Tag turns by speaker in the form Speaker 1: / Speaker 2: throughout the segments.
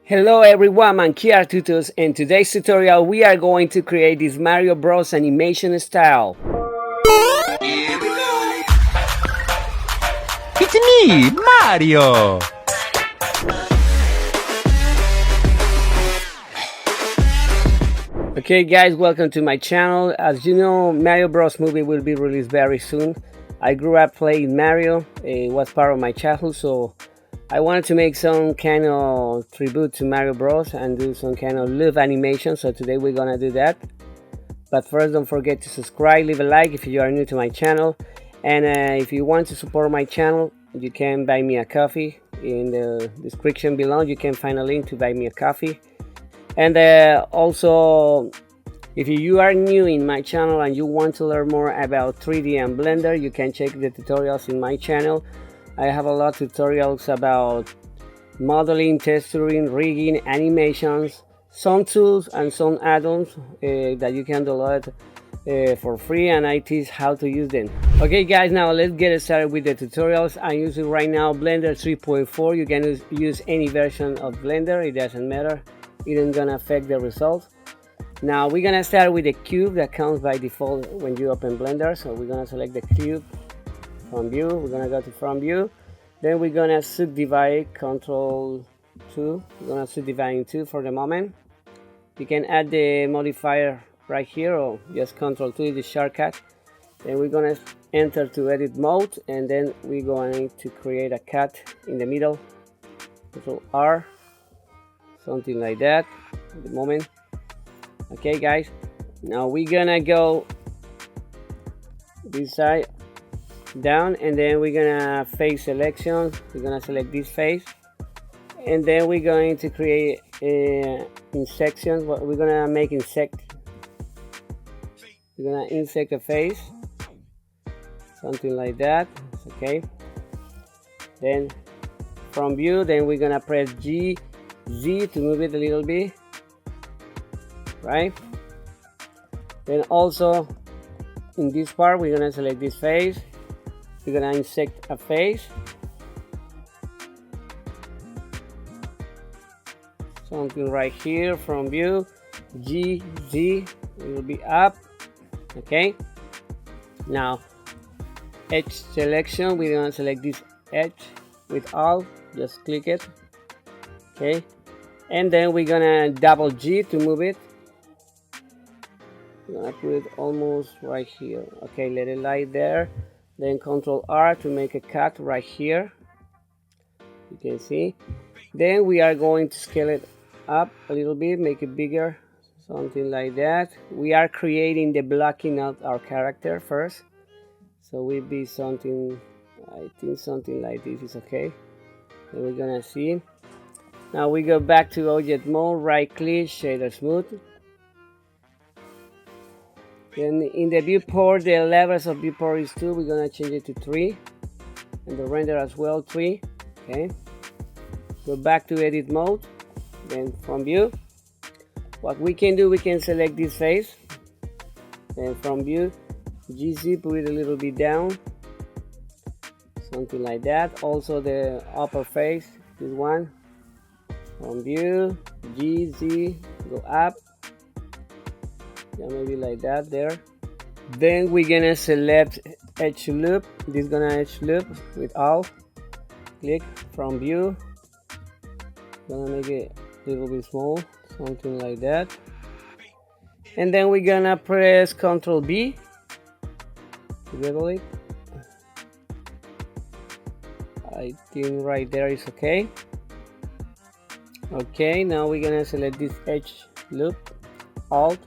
Speaker 1: Hello everyone, I'm Kiar Tutus. In today's tutorial we are going to create this Mario Bros animation style.
Speaker 2: Here we go! It's me, Mario!
Speaker 1: Okay guys, welcome to my channel. As you know, Mario Bros movie will be released very soon. I grew up playing Mario, it was part of my childhood, so I wanted to make some kind of tribute to Mario Bros and do some kind of live animation, so today we're gonna do that. But first, don't forget to subscribe, leave a like if you are new to my channel, and if you want to support my channel, you can buy me a coffee. In the description below you can find a link to buy me a coffee. And also, if you are new in my channel and you want to learn more about 3D and Blender, you can check the tutorials in my channel. I have a lot of tutorials about modeling, texturing, rigging, animations, some tools and some add-ons that you can download for free, and I teach how to use them. Okay guys, now let's get started with the tutorials. I'm using right now Blender 3.4. You can use any version of Blender, it doesn't matter, it isn't gonna affect the results. Now we're gonna start with the cube that comes by default when you open Blender. So we're gonna select the cube from view, we're gonna go to from view, then we're gonna subdivide, Control 2, we're gonna subdivide in 2 for the moment. You can add the modifier right here or just Control 2 is the shortcut. Then we're gonna enter to edit mode, and then we're going to create a cut in the middle, Control R, something like that at the moment. Okay guys, now we're gonna go this side down, and then we're gonna face selection, we're gonna select this face, and then we're going to create in sections. What we're gonna make insect, we're gonna insect a face, something like that. Okay, then from view, then we're gonna press Z to move it a little bit, right? Then also in this part we're gonna select this face, we're gonna insect a face, something right here. From view, Z, it will be up. Okay, now edge selection, we're gonna select this edge with Alt, just click it. Okay, and then we're gonna double G to move it. I'm gonna put it almost right here. Okay, let it lie there. Then Control R to make a cut right here, you can see. Then we are going to scale it up a little bit, make it bigger, something like that. We are creating the blocking out our character first, so will be something, I think something like this is okay. Then we're gonna see. Now we go back to object mode, right click, shader smooth. Then in the viewport, the levels of viewport is 2, we're gonna change it to 3, and the render as well 3. Okay, go back to edit mode, then from view, what we can do, we can select this face, then from view, GZ, put it a little bit down, something like that. Also the upper face, this one, from view, GZ, go up, yeah, maybe like that there. Then we're gonna select edge loop, this gonna edge loop with Alt, click, from view, gonna make it a little bit small, something like that. And then we're gonna press Control B to bevel it. I think right there is okay. Okay, now we're gonna select this edge loop, Alt,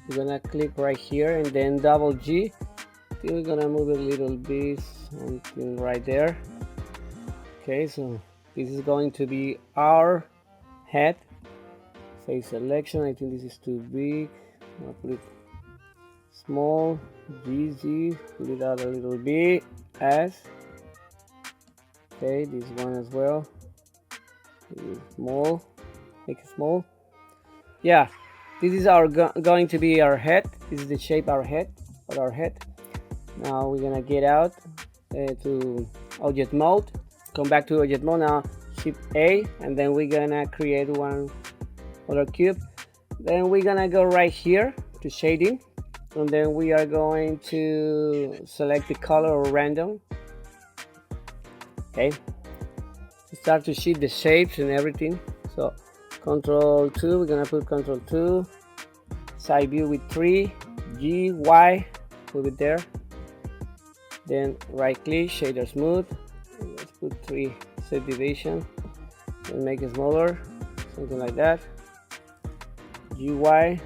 Speaker 1: we're gonna click right here, and then double G. I think we're gonna move it a little bit, something right there. Okay, so this is going to be our head. Face selection, I think this is too big, I'll put it small, GZ, put it out a little bit, S. Okay, this one as well, small, make it small. Yeah, this is our going to be our head. This is the shape our head. Now we're gonna get out to object mode, come back to object mode. Now Shift A, and then we're gonna create one other cube. Then we're gonna go right here to shading, and then we are going to select the color or random. Okay, start to shift the shapes and everything. So Control 2, we're gonna put Control 2, side view with 3, G, Y, move it there. Then right click, shader smooth, and let's put 3 subdivision and make it smaller, something like that. GY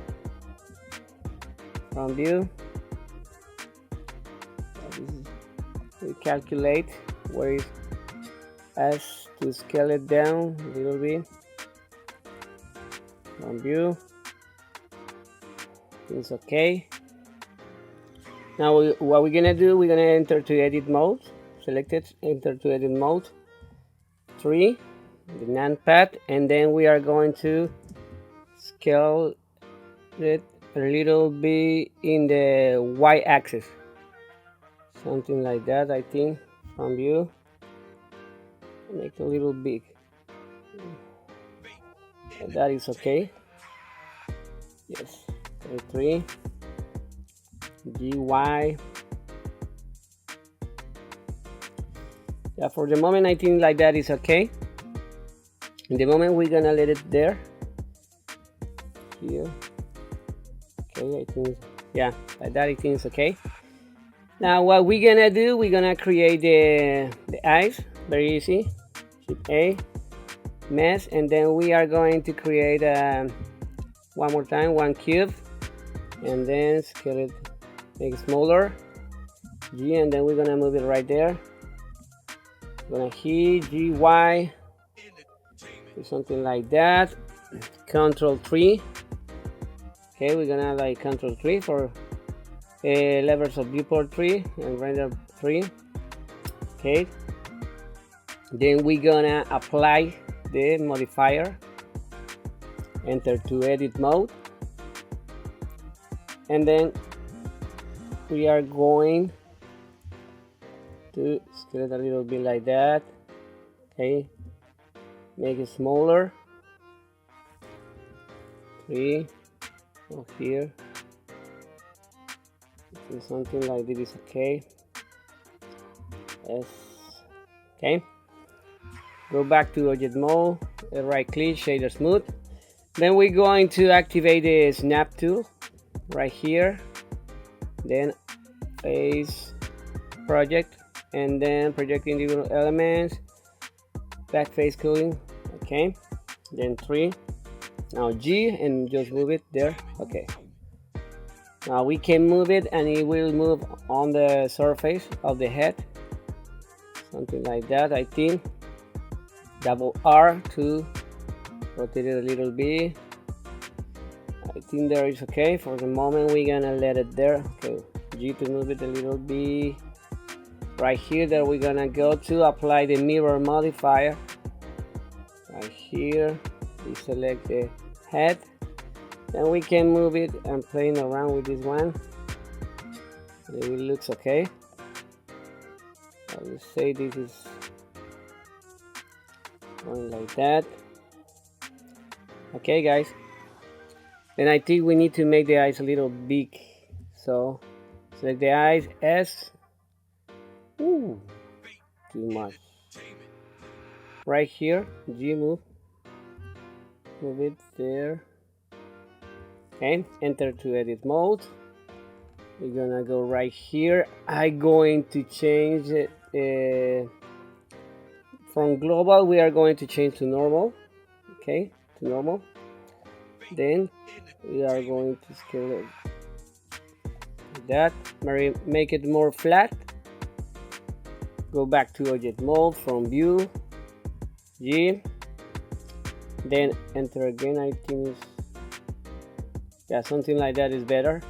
Speaker 1: from view. We calculate where is S to scale it down a little bit. From view, it's okay. Now what we're gonna do, we're gonna enter to edit mode. Select it, enter to edit mode. 3, the NAND pad, and then we are going to scale it a little bit in the Y axis, something like that. I think from view, make it a little big. That is okay. Yes, 3 GY. Yeah, for the moment I think like that is okay. In the moment we're gonna let it there. Here. Okay, I think, yeah, like that I think it's okay. Now what we're gonna do, we're gonna create the eyes. Very easy. Shift A, mesh, and then we are going to create one more time, one cube, and then scale it, make it smaller. G, and then we're gonna move it right there. Gonna hit GY, do something like that. Control 3. Okay, we're gonna like Control 3 for levels of viewport 3 and render 3. Okay, then we're gonna apply the modifier. Enter to edit mode, and then we are going to scale it a little bit like that. Okay, make it smaller. 3 over here. Do something like this is okay. Yes. Okay. Go back to object mode. Right click, shader smooth. Then we're going to activate the snap tool right here. Then face project, and then project individual elements. Back face cooling. Okay. Then 3. Now G, and just move it there. Okay. Now we can move it, and it will move on the surface of the head. Something like that, I think. Double R to rotate it a little bit. I think there is okay. For the moment, we're gonna let it there. Okay. G to move it a little bit. Right here, that we're gonna go to apply the mirror modifier. Right here, we select the head. Then we can move it and playing around with this one. It looks okay. I will say this is going like that. Okay, guys. Then I think we need to make the eyes a little big. So select the eyes S. Ooh, too much. Right here, G move. Move it there. Okay, enter to edit mode. We're gonna go right here. I'm going to change it from global. We are going to change to normal. Okay, to normal. Then we are going to scale it like that. Make it more flat. Go back to object mode from view. G. Then enter again. I think it's, yeah, something like that is better.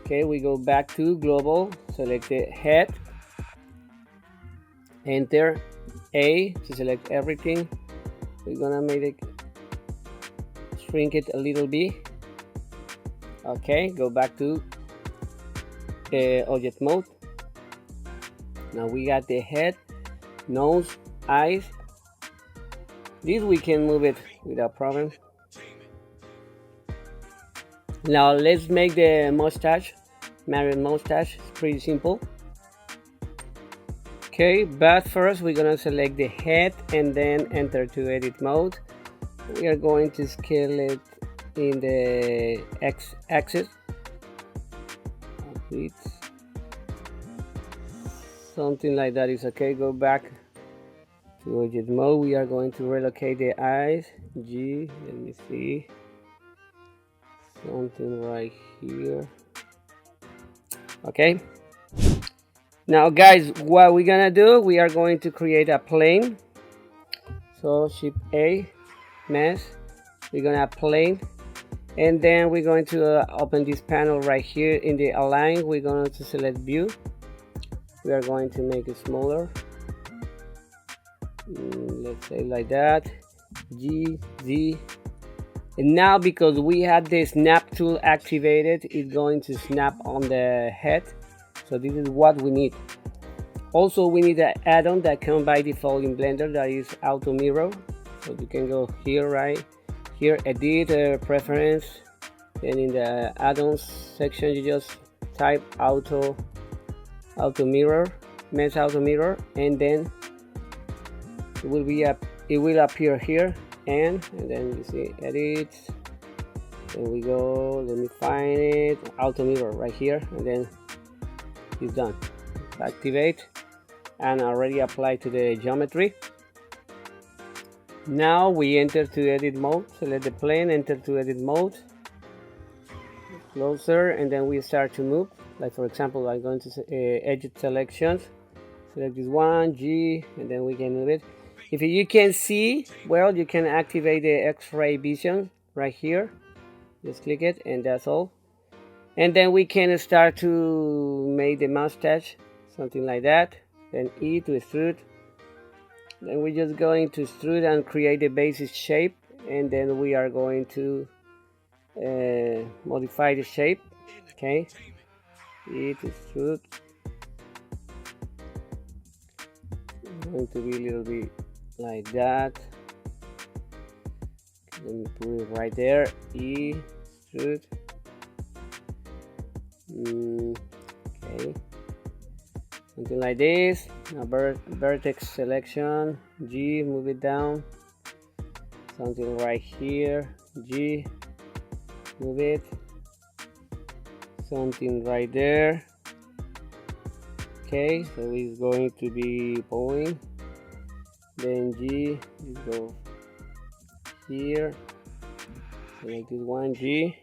Speaker 1: Okay, we go back to global, select the head, enter A to select everything. We're gonna make it, shrink it a little bit. Okay, go back to object mode. Now we got the head, nose, eyes. This we can move it without problem. Now let's make the mustache, Mario mustache. It's pretty simple. Okay, but first we're gonna select the head and then enter to edit mode. We are going to scale it in the x-axis. Something like that is okay. Go back to edit mode. We are going to relocate the eyes. G, let me see. Something right here. Okay. Now guys, what we're gonna do, we are going to create a plane. So Shift A, mesh, we're gonna plane, and then we're going to open this panel right here in the align. We're going to select view. We are going to make it smaller. Let's say like that. G, Z. And now because we had the snap tool activated, it's going to snap on the head. So this is what we need. Also we need an add-on that comes by default in Blender, that is auto mirror. So you can go here, right here, edit, preference, then in the add-ons section you just type auto mirror, mesh auto mirror, and then it will appear here, and then you see edit, and we go, let me find it, auto mirror right here, and then it's done. Activate and already applied to the geometry. Now we enter to edit mode, select the plane, enter to edit mode, closer, and then we start to move. Like for example, I'm going to edit selections, select this one, G, and then we can move it. If you can see, well, you can activate the X-ray vision right here. Just click it, and that's all. And then we can start to make the mustache, something like that. Then E to extrude. Then we're just going to extrude and create the basic shape, and then we are going to modify the shape. Okay, E to extrude. It's going to be a little bit like that. Let me put it right there. E extrude. Okay, something like this. Now vertex selection, G, move it down, something right here, G, move it, something right there. Okay, so it's going to be point, then G, go here, select this one, G.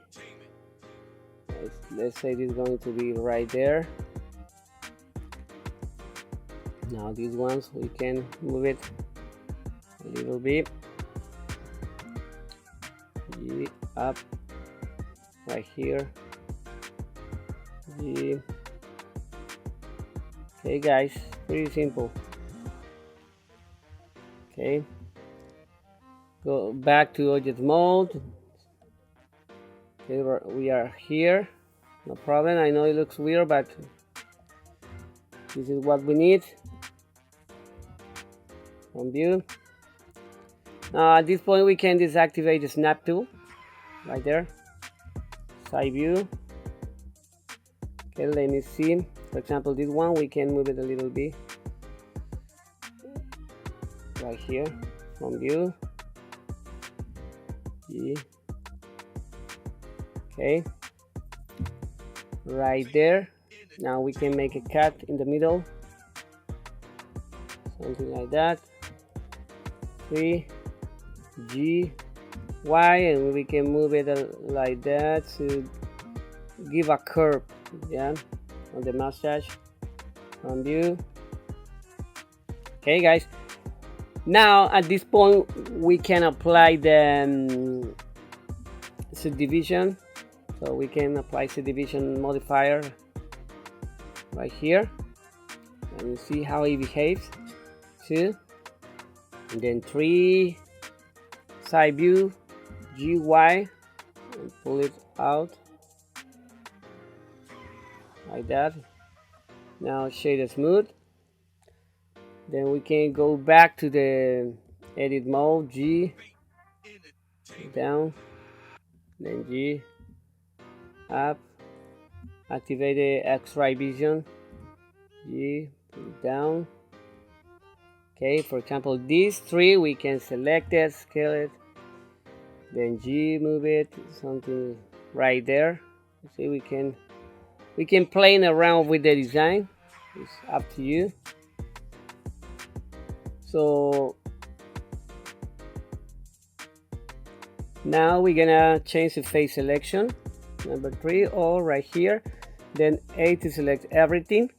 Speaker 1: Let's say this is going to be right there. Now these ones we can move it a little bit, G, up right here, G. Okay guys, pretty simple. Okay, go back to object mode. Okay, we are here, no problem. I know it looks weird, but this is what we need. From view. Now at this point we can deactivate the snap tool right there. Side view. Okay, let me see. For example, this one we can move it a little bit right here from view. G. Okay, right there. Now we can make a cut in the middle, something like that. 3, G, Y, and we can move it like that to give a curve, yeah, on the mustache from view. Okay guys, now at this point we can apply the subdivision. So we can apply subdivision modifier right here, and you see how it behaves. 2, and then 3, side view, GY, and pull it out like that. Now shade smooth. Then we can go back to the edit mode, G, down, then G, up, activate the X-ray vision, G, put it down. Okay, for example, these three we can select it, scale it, then G, move it, something right there. See, we can play around with the design. It's up to you. So now we're gonna change the face selection, number 3, or right here, then A to select everything.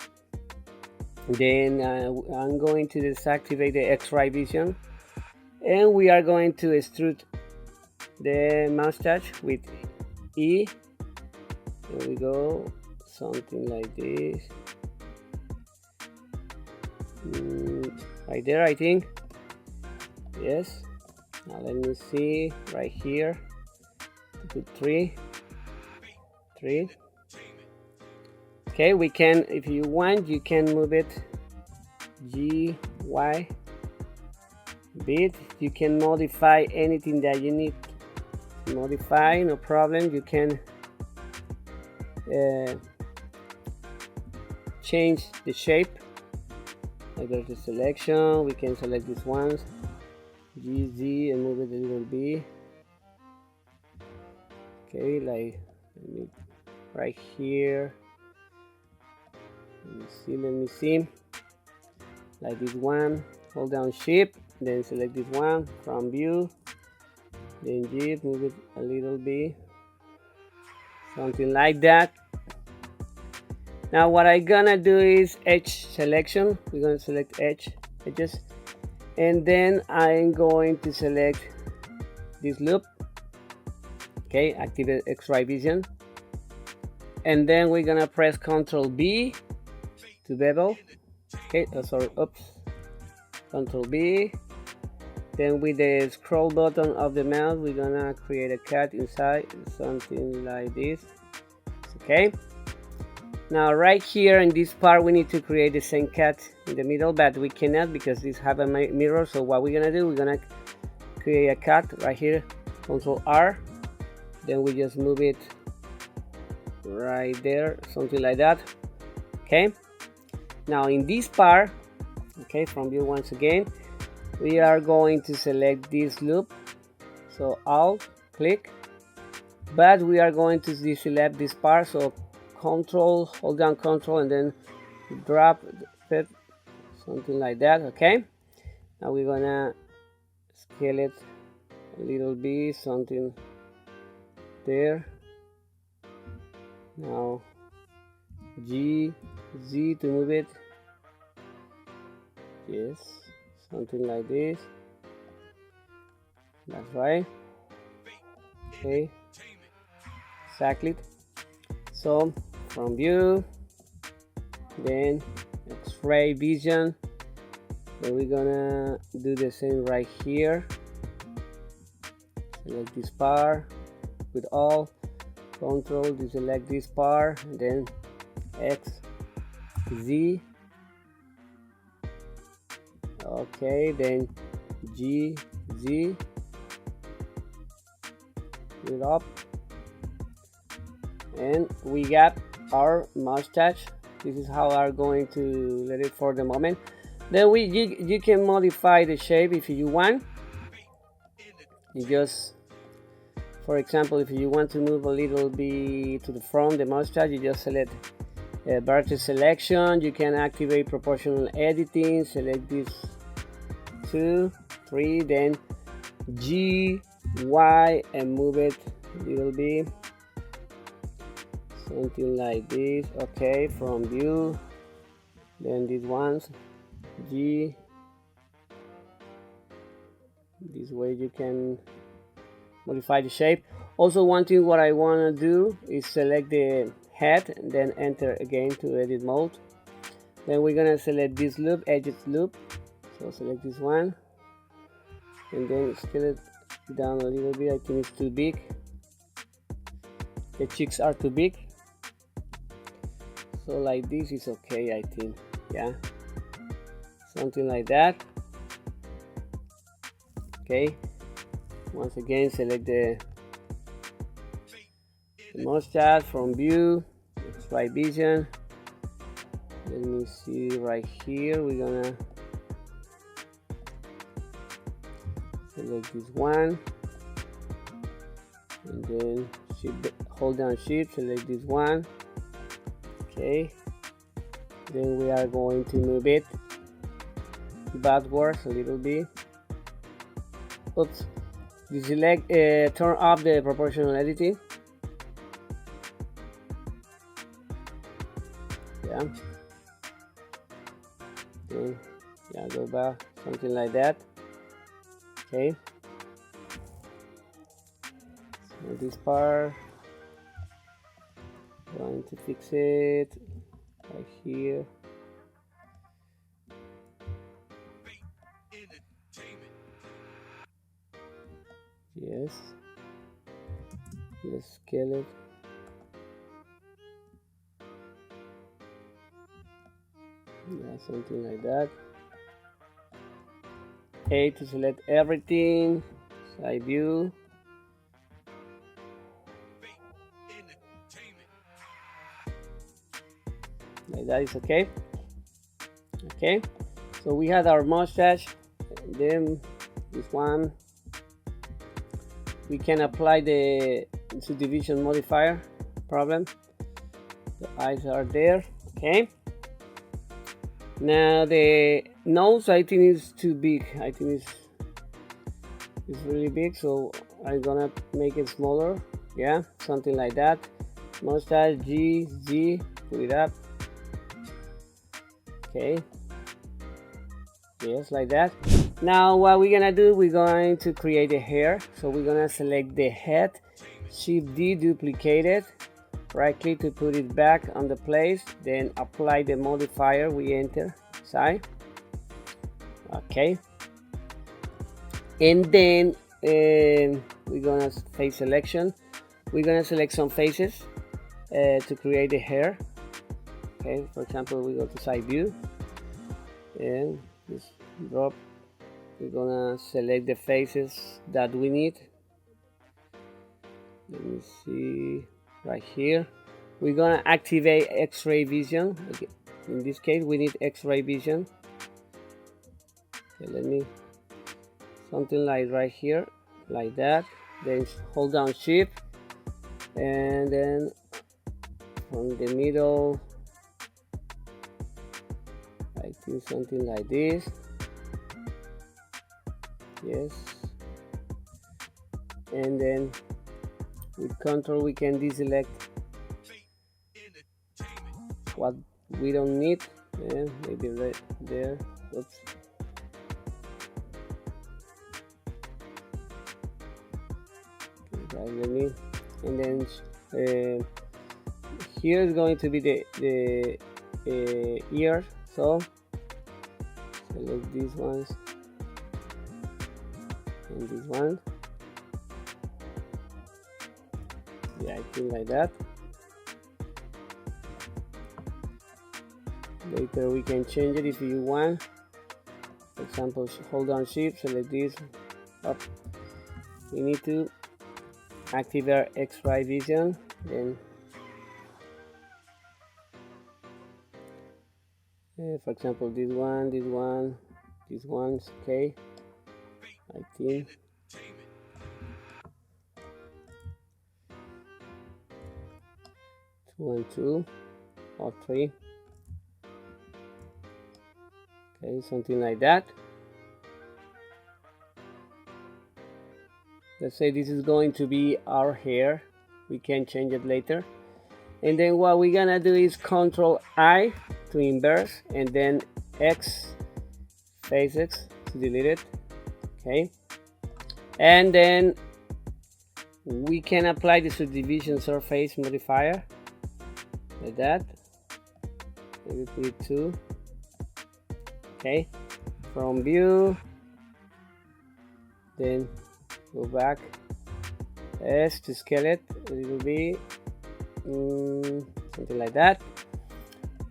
Speaker 1: Then I'm going to deactivate the X-ray vision, and we are going to extrude the mustache with E. There we go, something like this, right there, I think. Yes. Now let me see right here. Put 3. Okay, we can, if you want, you can move it G, Y, bit. You can modify anything that you need to modify, no problem. You can change the shape. I go to selection, we can select these ones, G, Z, and move it a little bit. Okay, like right here. Let me see, like this one. Hold down Shift, then select this one from view, then G, move it a little bit, something like that. Now what I'm gonna do is edge selection. We're gonna select edges, and then I'm going to select this loop. Okay, activate X-ray vision, and then we're gonna press Ctrl B to bevel. Okay, Ctrl B. Then with the scroll button of the mouse, we're gonna create a cut inside, something like this. Okay. Now right here in this part, we need to create the same cut in the middle, but we cannot because this have a mirror. So what we're gonna do, we're gonna create a cut right here, Ctrl R. Then we just move it right there, something like that. Okay. Now in this part, okay, from view once again, we are going to select this loop. So Alt, click, but we are going to deselect this part. So Control, hold down Control, and then drop it, something like that. Okay. Now we're gonna scale it a little bit, something there. Now G, Z to move it. Yes, something like this. That's right. Okay, exactly. So from view, then X-ray vision, then we're gonna do the same right here. Select this part with all, Control, deselect this part, and then X, Z. Okay, then G, Z, it up, and we got our mustache. This is how I'm going to let it for the moment. Then you can modify the shape if you want. You just, for example, if you want to move a little bit to the front, the mustache, you just select vertex selection. You can activate proportional editing, select this 2, 3, then G, Y, and move it a little bit, something like this. Okay, from view, then these ones, G, this way you can modify the shape. Also, one thing what I want to do is select the head and then enter again to edit mode. Then we're gonna select this loop, edges loop. So select this one and then scale it down a little bit. I think it's too big. The cheeks are too big. So like this is okay, I think. Yeah, something like that. Okay, once again select the mustache from view, X-ray vision. Let me see right here, we're gonna select this one, and then hold down shift, select this one. Okay, then we are going to move it backwards a little bit. Oops, deselect, turn off the proportional editing. Yeah, okay. Yeah, go back, something like that. Okay, so this part, going to fix it right here. Yes, let's scale it. Yeah, something like that. A to select everything, side view. Like that is okay. Okay, so we had our mustache, and then this one we can apply the subdivision modifier problem. The eyes are there. Okay, now the nose I think is too big. I think it's really big, so I'm gonna make it smaller. Yeah, something like that. Mustache G Z, put it up. Okay, yes, like that. Now what we're gonna do, we're going to create a hair. So we're gonna select the head, shift D, duplicate it, right click to put it back on the place, then apply the modifier, we enter side. Okay, and then we're gonna face selection. We're gonna select some faces to create the hair. Okay, for example, we go to side view and just drop. We're gonna select the faces that we need. Let me see right here. We're gonna activate X-ray vision. Okay. In this case, we need X-ray vision. Okay, let me something like right here, like that. Then hold down shift, and then from the middle, I think something like this. Yes, and then with control we can deselect what we don't need, and maybe right there. Oops. Okay, right, let me, and then here is going to be the ear, so select these ones and this one. Yeah, I think like that. Later we can change it if you want. For example, hold down shift, select this up. We need to activate X-ray vision, then for example this one's okay, I think. 2 and 2 or 3. Okay, something like that. Let's say this is going to be our hair. We can change it later. And then what we're gonna do is Control I to inverse, and then X, face X to delete it. Okay, and then we can apply the subdivision surface modifier like that. Maybe put it 2. Okay, from view, then go back, S to scale it a little bit, something like that.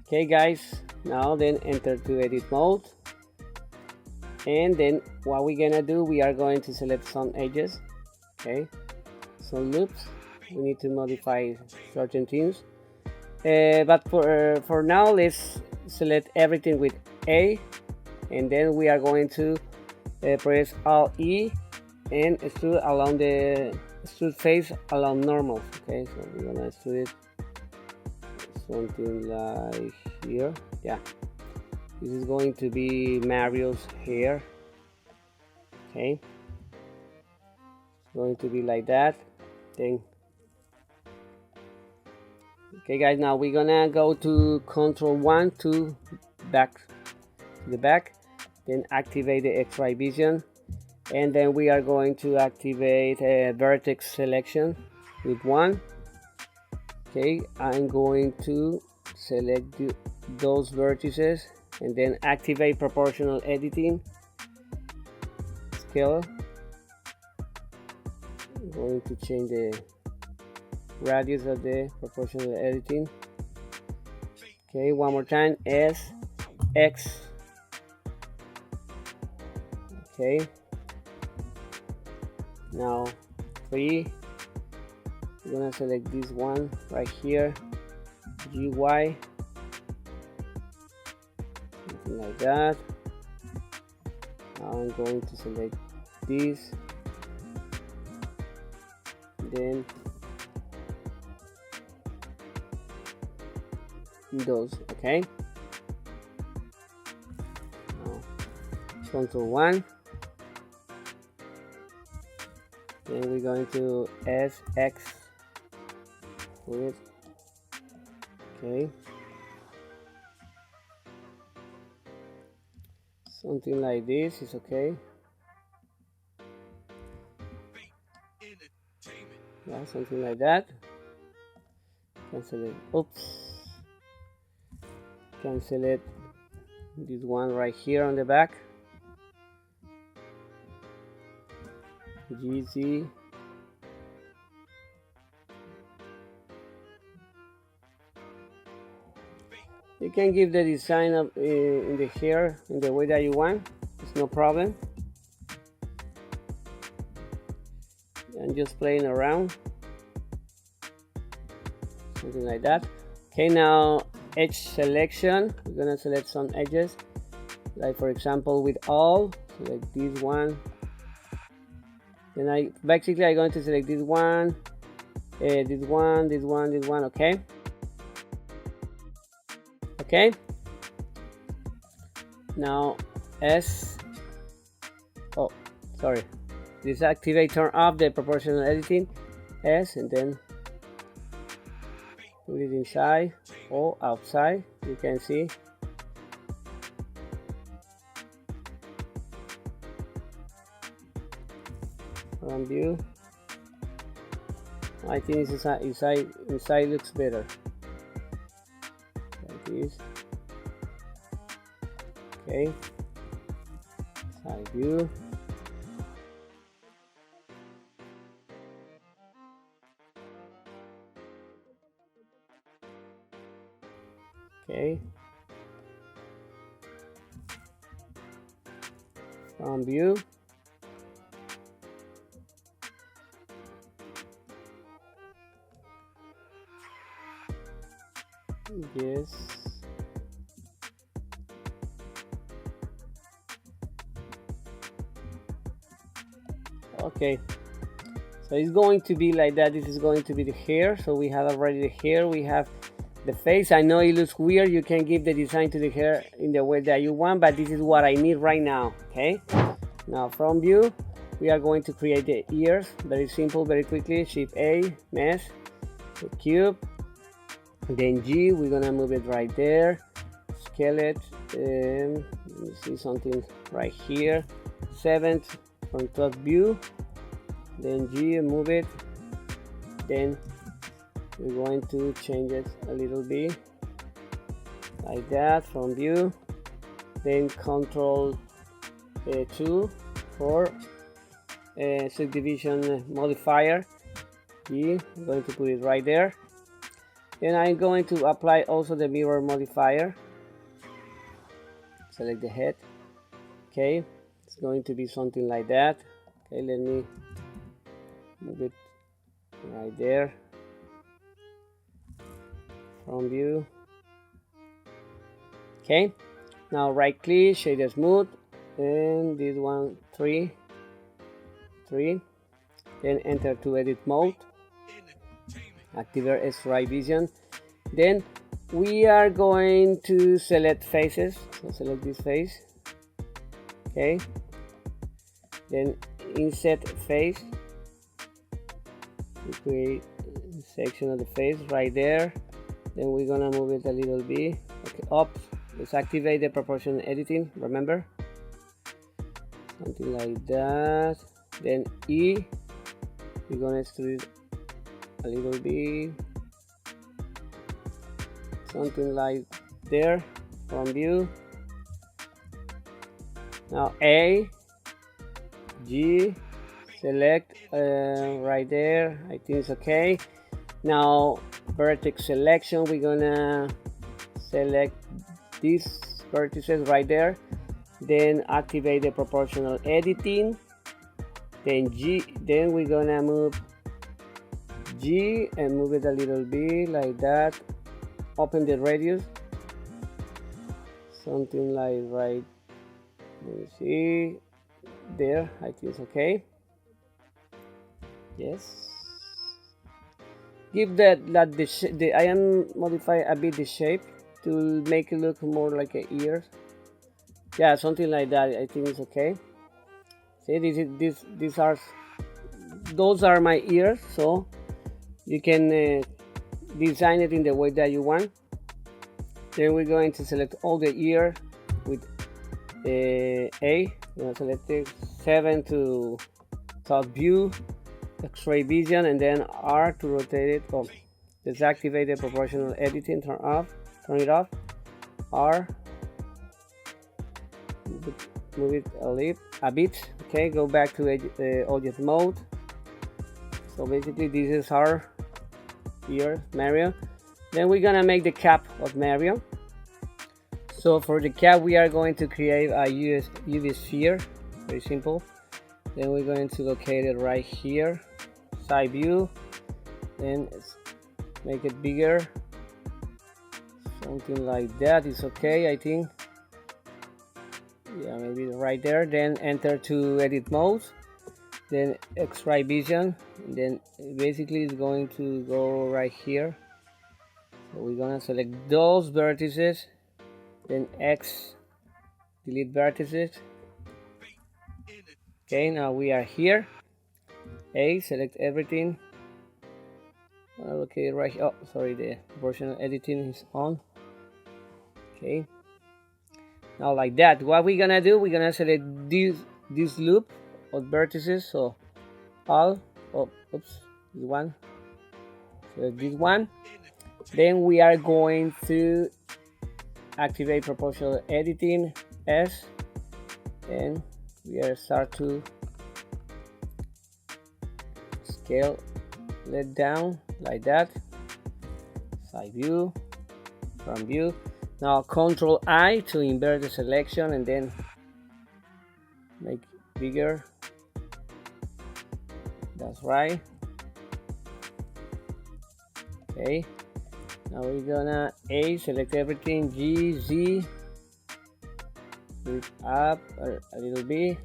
Speaker 1: Okay guys, now then enter to edit mode, And then what we're gonna do, we are going to select some edges, okay, some loops. We need to modify certain things, but for now let's select everything with A, and then we are going to press Alt E and extrude along the extrude face along normal. Okay, so we're gonna extrude it something like here. Yeah, this is going to be Mario's hair. Okay, it's going to be like that. Then okay guys, now we're gonna go to Control 1 to back to the back, then activate the X-ray vision, and then we are going to activate a vertex selection with 1. Okay, I'm going to select those vertices and then activate proportional editing scale. I'm going to change the radius of the proportional editing. Okay, one more time, S, X. Okay, now 3. I'm gonna select this one right here, GY, something like that. Now I'm going to select this, then those. Okay, now Control 1, then we're going to SX with, okay, something like this is okay. Yeah, something like that. Cancel it. Oops. Cancel it. This one right here on the back. GZ. You can give the design of in the hair in the way that you want. It's no problem. I'm just playing around, something like that. Okay, now edge selection. We're gonna select some edges, like for example with all, select this one. Then I'm going to select this one, this one, this one, this one. Okay. Okay. Now oh, sorry. Disactivate, turn off the proportional editing, S, and then put it inside or outside. You can see. From view, I think inside looks better. Like this. Okay. Side view. Okay. From view. Yes. Okay. So it's going to be like that. This is going to be the hair. So we have already the hair. We have the face. I know it looks weird. You can give the design to the hair in the way that you want, but this is what I need right now. Okay. Now from view, we are going to create the ears. Very simple, very quickly. Shift A, mesh, the cube. Then G, we're gonna move it right there. Scale it. Let me see something right here. 7th from top view. Then G, move it. Then we're going to change it a little bit like that from view. Then Control 2 for subdivision modifier. G, I'm going to put it right there. Then I'm going to apply also the mirror modifier. Select the head. Okay. going to be something like that. Okay, let me move it right there from view. Okay, now right click, shader smooth, and this one 3, then enter to edit mode, activate HDRIS vision. Then we are going to select faces, so select this face. Okay, then insert face, we create a section of the face right there. Then we're gonna move it a little bit, okay, up. Let's activate the proportion editing, remember, something like that. Then E, we're gonna extrude a little bit, something like there from view. Now A, G, select right there, I think it's okay. Now vertex selection, we're gonna select these vertices right there, then activate the proportional editing, then G, then we're gonna move G and move it a little bit like that. Open the radius, something like right, let me see, there, I think it's okay. Yes, give that the I am modify a bit the shape to make it look more like a ear. Yeah, something like that, I think it's okay. See, those are my ears, so you can design it in the way that you want. Then we're going to select all the ear with A, we're going to select it 7 to top view, X-ray vision, and then R to rotate it. Oh, deactivate the proportional editing, turn it off, R, move it a bit. Okay, go back to object mode. So basically this is our ear, Mario. Then we're gonna make the cap of Mario. So for the cap we are going to create a UV sphere, very simple. Then we're going to locate it right here, side view, and make it bigger, something like that is okay, I think. Yeah, maybe right there. Then enter to edit mode, then X-ray vision, and then basically it's going to go right here. So we're gonna select those vertices, then X, delete vertices. Okay, now we are here. A, select everything. Okay, right. Oh, sorry, the proportional editing is on. Okay. Now like that, what we're gonna do, we're gonna select this loop of vertices. So all, oh, oops, this one. Select this one. Then we are going to activate proportional editing S, and we are start to scale it down like that, side view, front view. Now Control I to invert the selection and then make it bigger. That's right. Okay, now we're gonna A, select everything, G, Z, move up a little bit,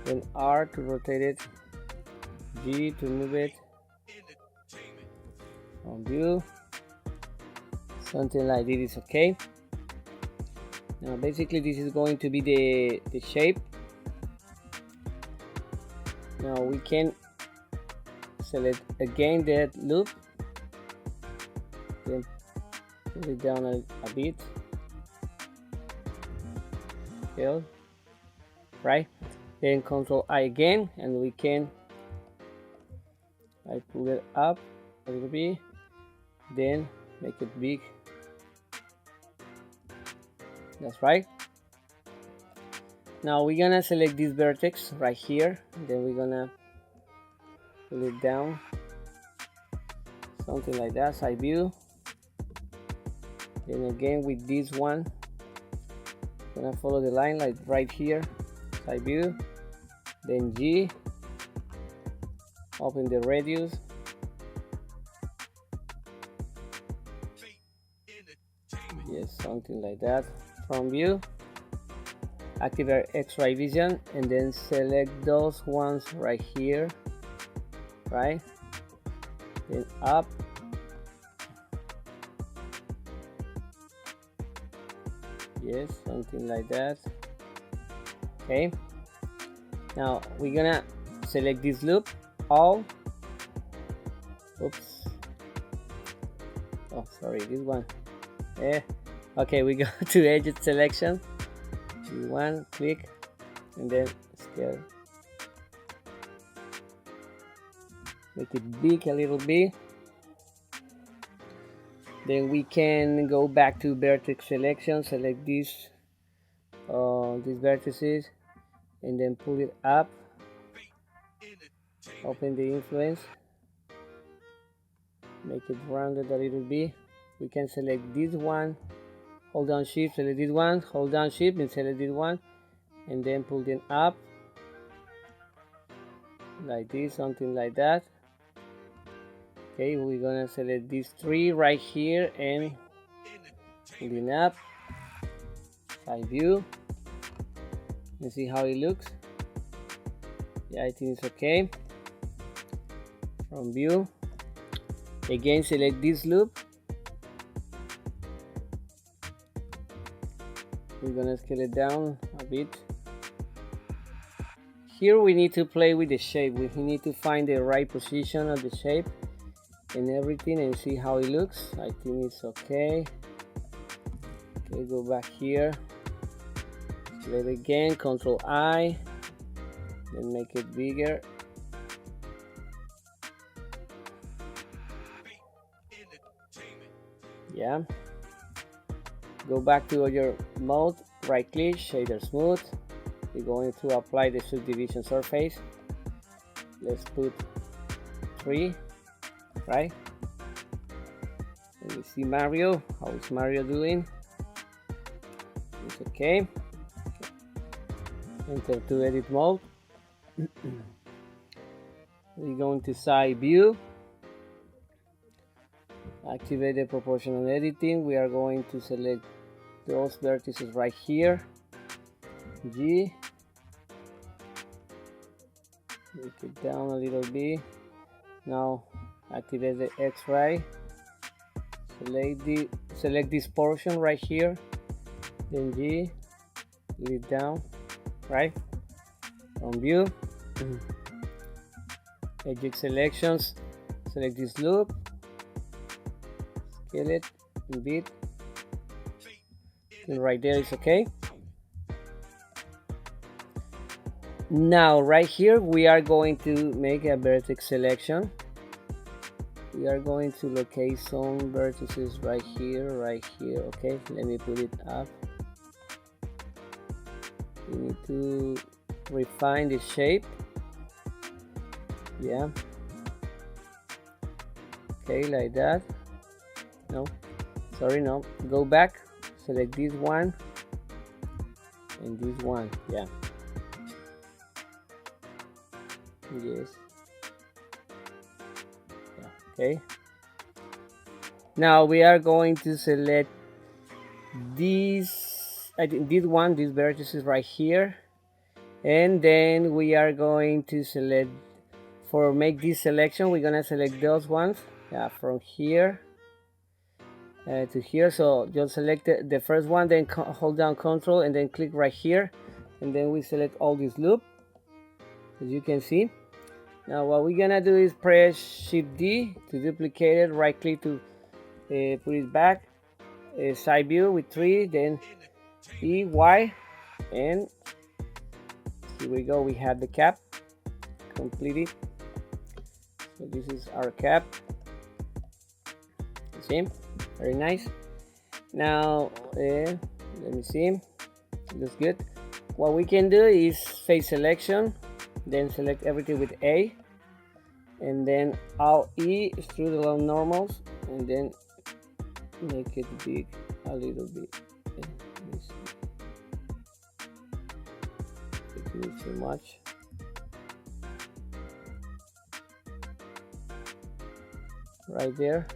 Speaker 1: then R to rotate it, G to move it on view, something like this is okay. Now basically this is going to be the shape. Now we can select again that loop, then put it down a bit, scale, right? Then Control I again, and we can pull it up a little bit, then make it big. That's right. Now we're gonna select this vertex right here, then we're gonna pull it down, something like that, side view. Then again with this one, gonna follow the line like right here, side view, then G, open the radius, yes, something like that. From view, activate X-ray vision, and then select those ones right here, right, then up, yes, something like that. Okay, now we're gonna select this loop, all, oops, oh sorry, this one, okay, we go to edit selection, this one, click, and then scale, make it big a little bit. Then we can go back to vertex selection, select these vertices, and then pull it up, open the influence, make it rounded a little bit. We can select this one, hold down shift, select this one, hold down shift and select this one, and then pull them up like this, something like that. Okay, we're gonna select these three right here and pull it up, side view, and see how it looks. Yeah, I think it's okay. From view, again select this loop, we're gonna scale it down a bit. Here we need to play with the shape, we need to find the right position of the shape and everything and see how it looks. I think it's okay. Okay, go back here, select again, Control I, then make it bigger. Yeah, go back to your mode, right click, shader smooth. We're going to apply the subdivision surface. Let's put 3, right? Let me see Mario. How is Mario doing? It's okay. Enter to edit mode. We're going to side view. Activate the proportional editing. We are going to select those vertices right here. G. Make it down a little bit. Now activate the X-ray. Select this portion right here. Then G. Lead down. Right. From view. Edit selections. Select this loop. Scale it a bit. And right there is okay. Now right here we are going to make a vertex selection. We are going to locate some vertices right here. Okay, let me put it up. We need to refine the shape. Yeah, okay, like that. No, sorry, no, go back, select this one and this one. Yeah, yes, yeah. Okay, now we are going to select these, I think this one, these vertices right here, and then we are going to select, for make this selection we're gonna select those ones, yeah, from here to here. So just select the first one, then hold down Control and then click right here, and then we select all this loop, as you can see. Now what we're gonna do is press Shift D to duplicate it, right click to put it back, side view with 3, then E, Y, and here we go, we have the cap completed. So this is our cap. See, very nice. Now let me see, it looks good. What we can do is face selection, then select everything with A, and then Alt E, extrude along normals, and then make it big a little bit. Make it It's too much. Right there.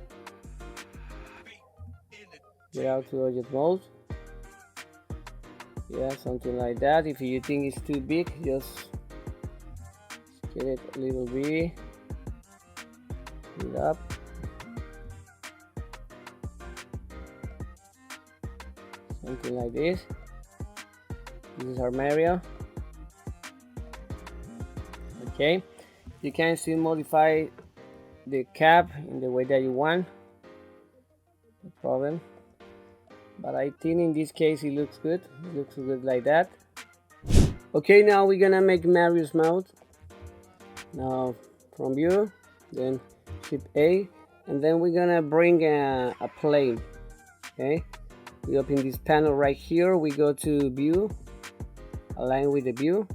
Speaker 1: Get out to object mode. Yeah, something like that. If you think it's too big, just get it a little bit. It up. Something like this. This is our Mario. Okay, you can still modify the cap in the way that you want. No problem. But I think in this case it looks good. It looks good like that. Okay, now we're gonna make Mario's mouth. Now from view, then shift A, and then we're gonna bring a plane. Okay, we open this panel right here. We go to view, align with the view.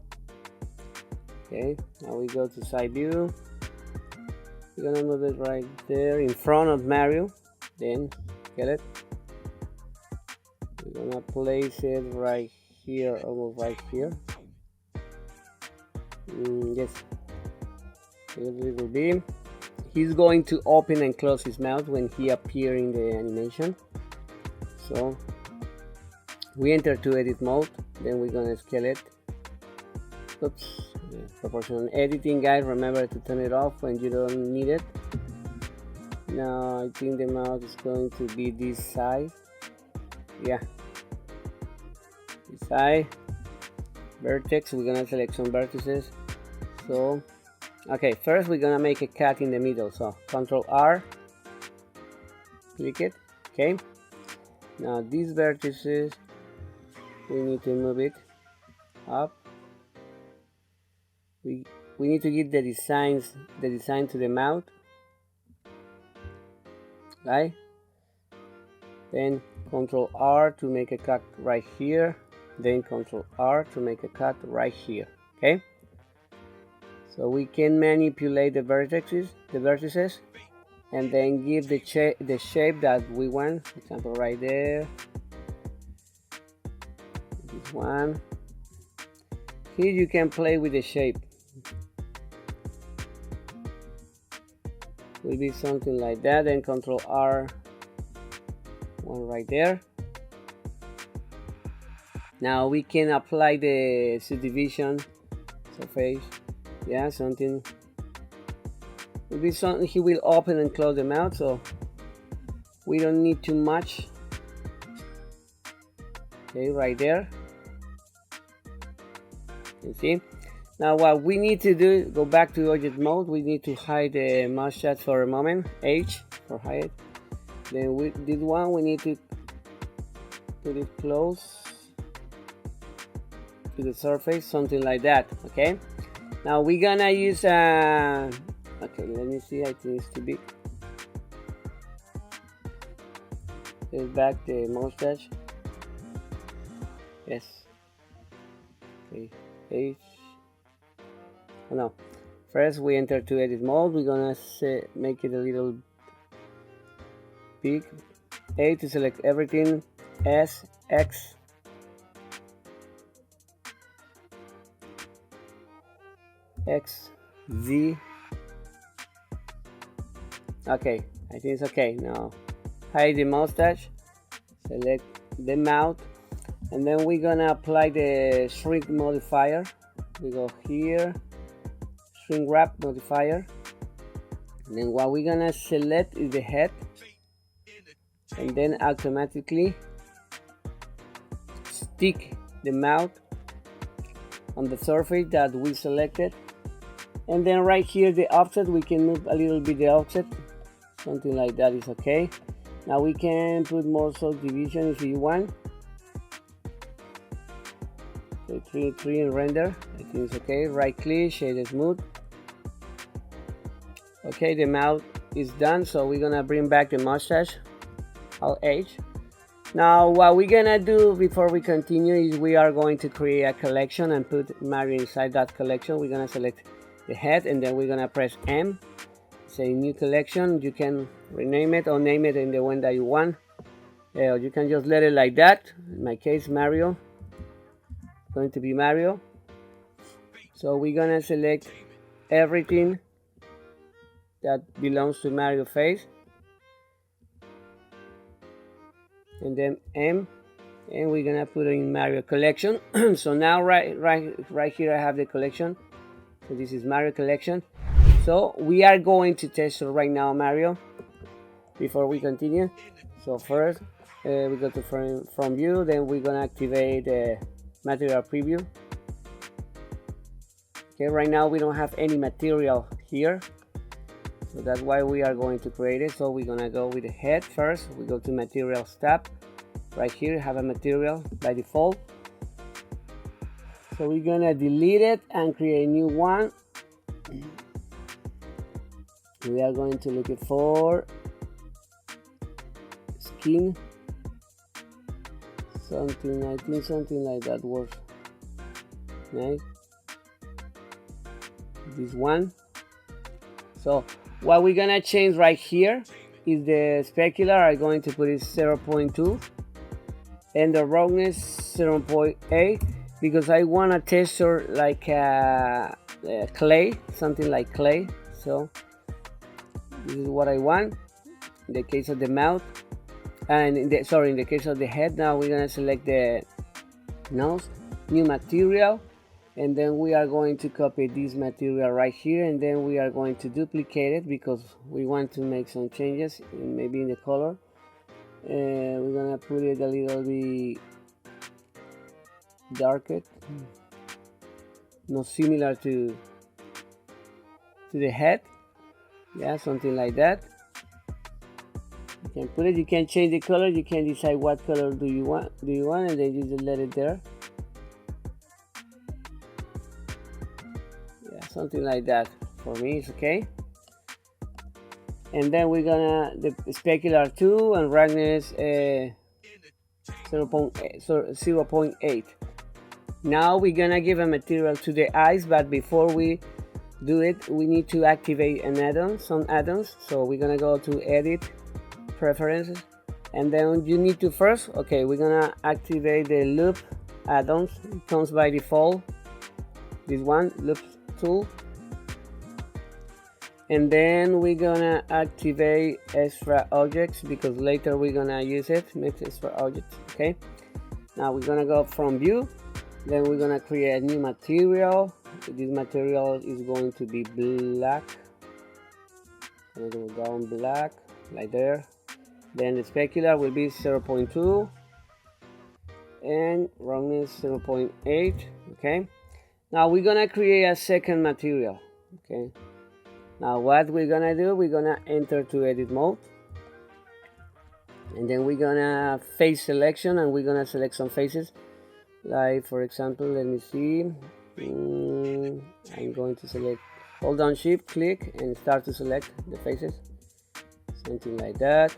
Speaker 1: Okay, now we go to side view. We're gonna move it right there in front of Mario. Then get it. We're gonna place it right here, almost right here. Yes, a little bit. He's going to open and close his mouth when he appears in the animation. So we enter to edit mode. Then we're gonna scale it. Oops. Yeah, proportional editing, guys. Remember to turn it off when you don't need it. Now I think the mouth is going to be this side. Yeah, this side. Vertex. We're gonna select some vertices. So okay, first we're gonna make a cut in the middle. So Control R, click it. Okay. Now these vertices, we need to move it up. We need to give the design to the mouth, right? Then Control R to make a cut right here. Then Control R to make a cut right here. Okay. So we can manipulate the vertices, and then give the shape that we want. For example, right there. This one. Here you can play with the shape. Will be something like that. Then Control R, one right there. Now we can apply the subdivision surface. Yeah, something will be something. He will open and close the mouth, so we don't need too much. Okay, right there. You see. Now what we need to do, go back to object mode. We need to hide the mustache for a moment. H for hide. Then with this one we need to put it close to the surface, something like that. Okay. Now we're gonna use okay, let me see. I think it's too big. Get back the mustache. Yes. Okay. H. Oh, no. First we enter to edit mode. We're gonna make it a little big. A to select everything. S, X. X, Z. Okay, I think it's okay. Now hide the mustache. Select the mouth. And then we're gonna apply the shrink modifier. We go here. Shrink wrap modifier, and then what we're gonna select is the head, and then automatically stick the mouth on the surface that we selected, and then right here the offset, we can move a little bit the offset, something like that is okay. Now we can put more subdivision if you want. So 3 and render, I think it's okay. Right click, shade smooth. Okay, the mouth is done, so we're gonna bring back the mustache. Alt H. Now what we're gonna do before we continue is we are going to create a collection and put Mario inside that collection. We're gonna select the head, and then we're gonna press M. Say new collection. You can rename it or name it in the one that you want. You can just let it like that. In my case, Mario. Going to be Mario. So we're gonna select everything that belongs to Mario face, and then M, and we're gonna put it in Mario collection. So now right here I have the collection. So this is Mario collection. So we are going to test it right now, Mario, before we continue. So first we go to from view, then we're gonna activate the material preview. Okay, right now we don't have any material here, so that's why we are going to create it. So we're gonna go with the head first. We go to materials tab. Right here have a material by default. So we're gonna delete it and create a new one. We are going to look for skin, something, I think something like that works. Nice. This one. So what we're gonna change right here is the specular. I'm going to put it 0.2 and the roughness 0.8 because I want a texture like clay, something like clay. So this is what I want in the case of the mouth, and in the case of the head. Now we're gonna select the nose, new material, and then we are going to copy this material right here, and then we are going to duplicate it because we want to make some changes, maybe in the color. We're gonna put it a little bit darker, not similar to the head. Yeah, something like that. You can put it, you can change the color, you can decide what color do you want, and then you just let it there. Yeah, something like that. For me it's okay. And then we're gonna the specular 2 and roughness 0.8. Now we're gonna give a material to the eyes, but before we do it we need to activate an add-on, some add-ons. So we're gonna go to edit, preferences, and then you need to first, okay, we're gonna activate the loop add-ons. It comes by default, this one, loop tool. And then we're gonna activate extra objects because later we're gonna use it, make extra objects. Okay, now we're gonna go from view, then we're gonna create a new material. This material is going to be black. I'm gonna go down black like there. Then the specular will be 0.2 and roughness 0.8. Okay, now we're gonna create a second material. Okay, now what we're gonna do, we're gonna enter to edit mode, and then we're gonna face selection, and we're gonna select some faces. Like for example, let me see, I'm going to select, hold down shift, click, and start to select the faces, something like that.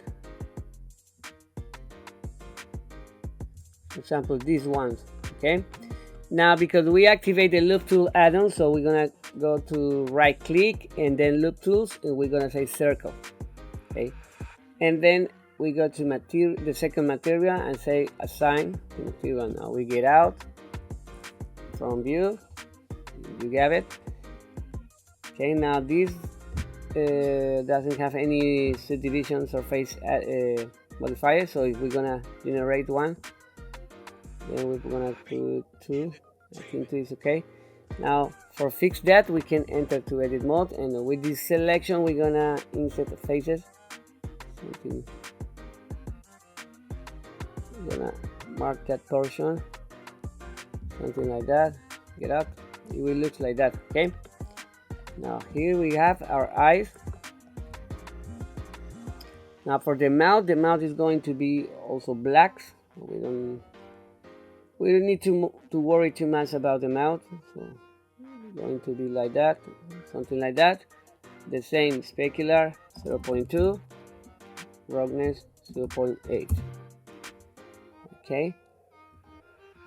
Speaker 1: For example, these ones. Okay, now because we activate the loop tool add-on, so we're gonna go to right click and then loop tools, and we're gonna say circle. Okay, and then we go to material, the second material, and say assign to material. Now we get out from view, you have it. Okay, now this doesn't have any subdivisions or face modifiers, so if we're gonna generate one, then we're gonna put 2. I think 2 is okay. Now for fix that, we can enter to edit mode, and with this selection we're gonna insert the faces. Something, we're gonna mark that portion, something like that. Get up, it will look like that. Okay, now here we have our eyes. Now for the mouth is going to be also black. We don't need to worry too much about the mouth, so it's going to be like that, something like that. The same specular 0.2, roughness 0.8. Okay,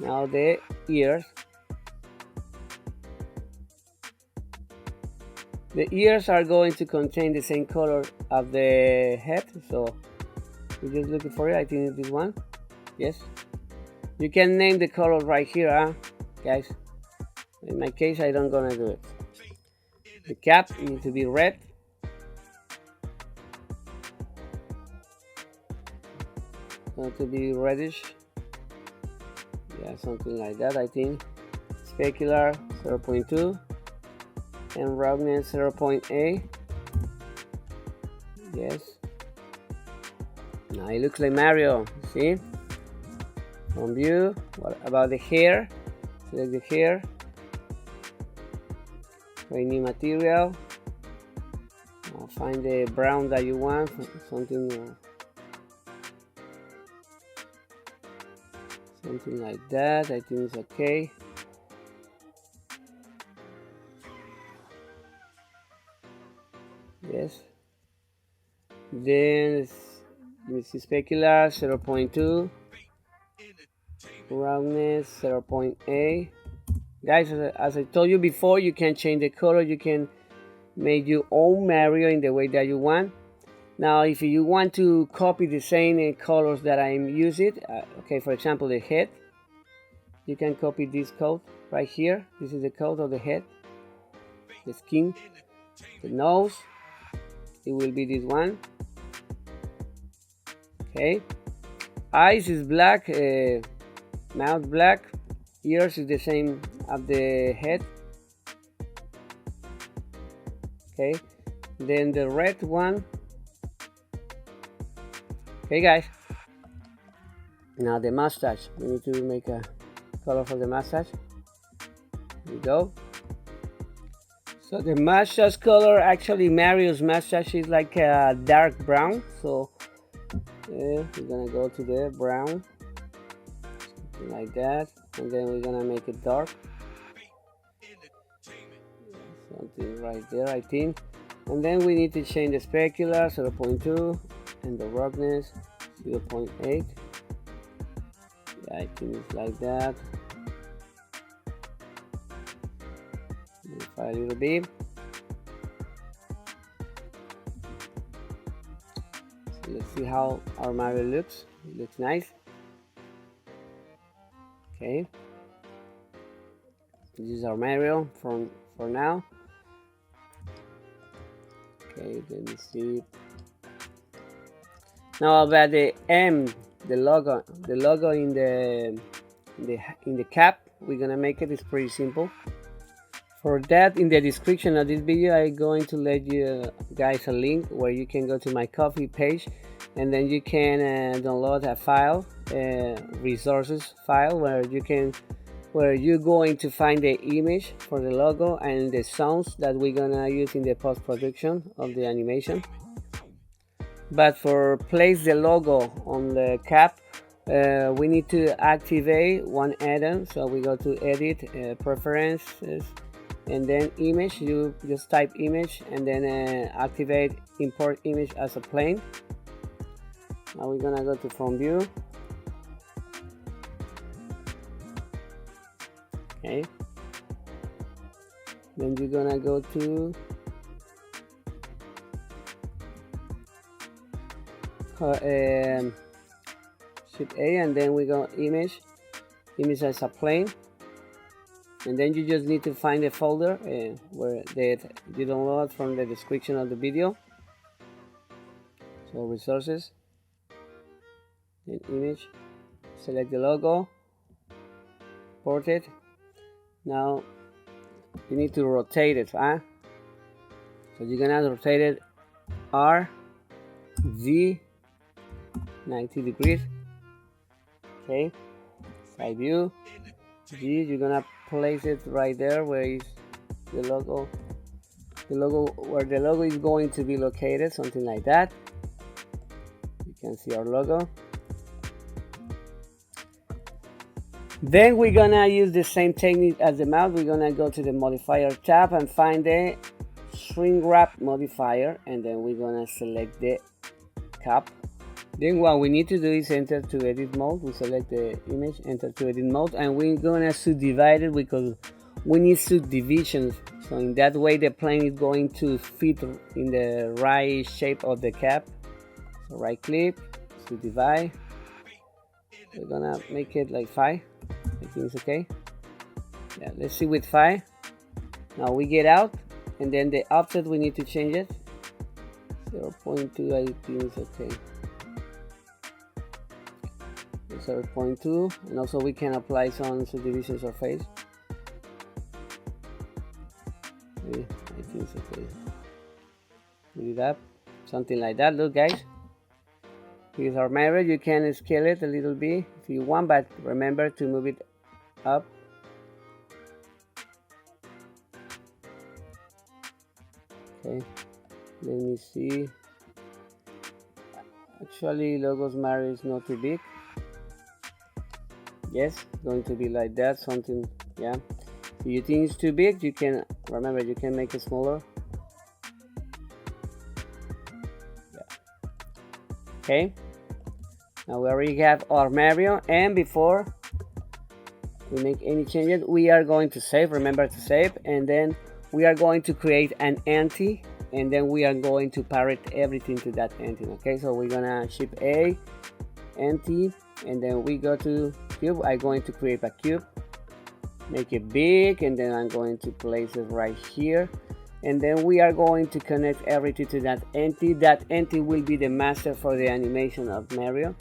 Speaker 1: now the ears. The ears are going to contain the same color of the head, so we're just looking for it. I think it's this one. Yes, you can name the color right here, guys. In my case, I don't gonna do it. The cap needs to be red. Going to be reddish. Yeah, something like that, I think. Specular 0.2 and roughness 0.8. Yes. Now it looks like Mario. See? From view. What about the hair? Select the hair. Rainy material. Now find the brown that you want. Something like that. I think it's okay. Yes. Then this is specular 0.2, roundness 0.8. Guys, as I told you before, you can change the color. You can make your own Mario in the way that you want. Now, if you want to copy the same colors that I'm using, okay, for example, the head, you can copy this code right here. This is the code of the head, the skin, the nose. It will be this one. Okay, eyes is black, mouth black, ears is the same as the head. Okay, then the red one. Okay, guys. Now the mustache. We need to make a color for the mustache. Here we go. So the mustache color, actually Mario's mustache is like a dark brown. So we're gonna go to the brown, something like that, and then we're gonna make it dark, something right there, I think. And then we need to change the specular 0.2 and the roughness 0.8. Yeah, I think it's like that. Modify a little bit. Let's see how our Mario looks. It looks nice. Okay. This is our Mario for now. Okay, let me see. Now about the M, the logo in the cap, we're gonna make it. It's pretty simple. For that, in the description of this video, I'm going to let you guys a link where you can go to my Ko-fi page, and then you can download a file, resources file, where you're going to find the image for the logo and the sounds that we're gonna use in the post-production of the animation. But for place the logo on the cap, we need to activate one add-on. So we go to edit, preferences, and then image. You just type image and then activate import image as a plane. Now we're gonna go to from view. Okay, then you're gonna go to Shift A, and then we go image as a plane, and then you just need to find the folder where you download from the description of the video. So resources, then image, select the logo, import it. Now you need to rotate it, so you're gonna rotate it Z 90 degrees. Okay, side view, G, you're gonna place it right there where is the logo, where the logo is going to be located, something like that. You can see our logo. Then we're gonna use the same technique as the mouse. We're gonna go to the modifier tab and find the shrink wrap modifier, and then we're gonna select the cap. Then what we need to do is enter to edit mode. We select the image, enter to edit mode, and we're gonna subdivide it because we need subdivisions. So in that way the plane is going to fit in the right shape of the cap. So right click, subdivide. We're gonna make it like 5. I think it's okay. Yeah, let's see with 5. Now we get out, and then the offset we need to change it. 0.2 I think is okay. 0.2, and also we can apply some subdivision surface. Okay, I think it's okay. Put it up, something like that. Look, guys, here's our mirror. You can scale it a little bit if you want, but remember to move it up. Okay, let me see. Actually, logos mirror is not too big. Yes, it's going to be like that, something. Yeah, if you think it's too big, you can remember you can make it smaller. Yeah. Okay, now we already have our Mario, and before we make any changes, we are going to save. Remember to save, and then we are going to create an entity, and then we are going to parent everything to that entity. Okay, so we're gonna ship a entity, and then we go to cube. I'm going to create a cube, make it big, and then I'm going to place it right here, and then we are going to connect everything to that entity. That entity will be the master for the animation of Mario.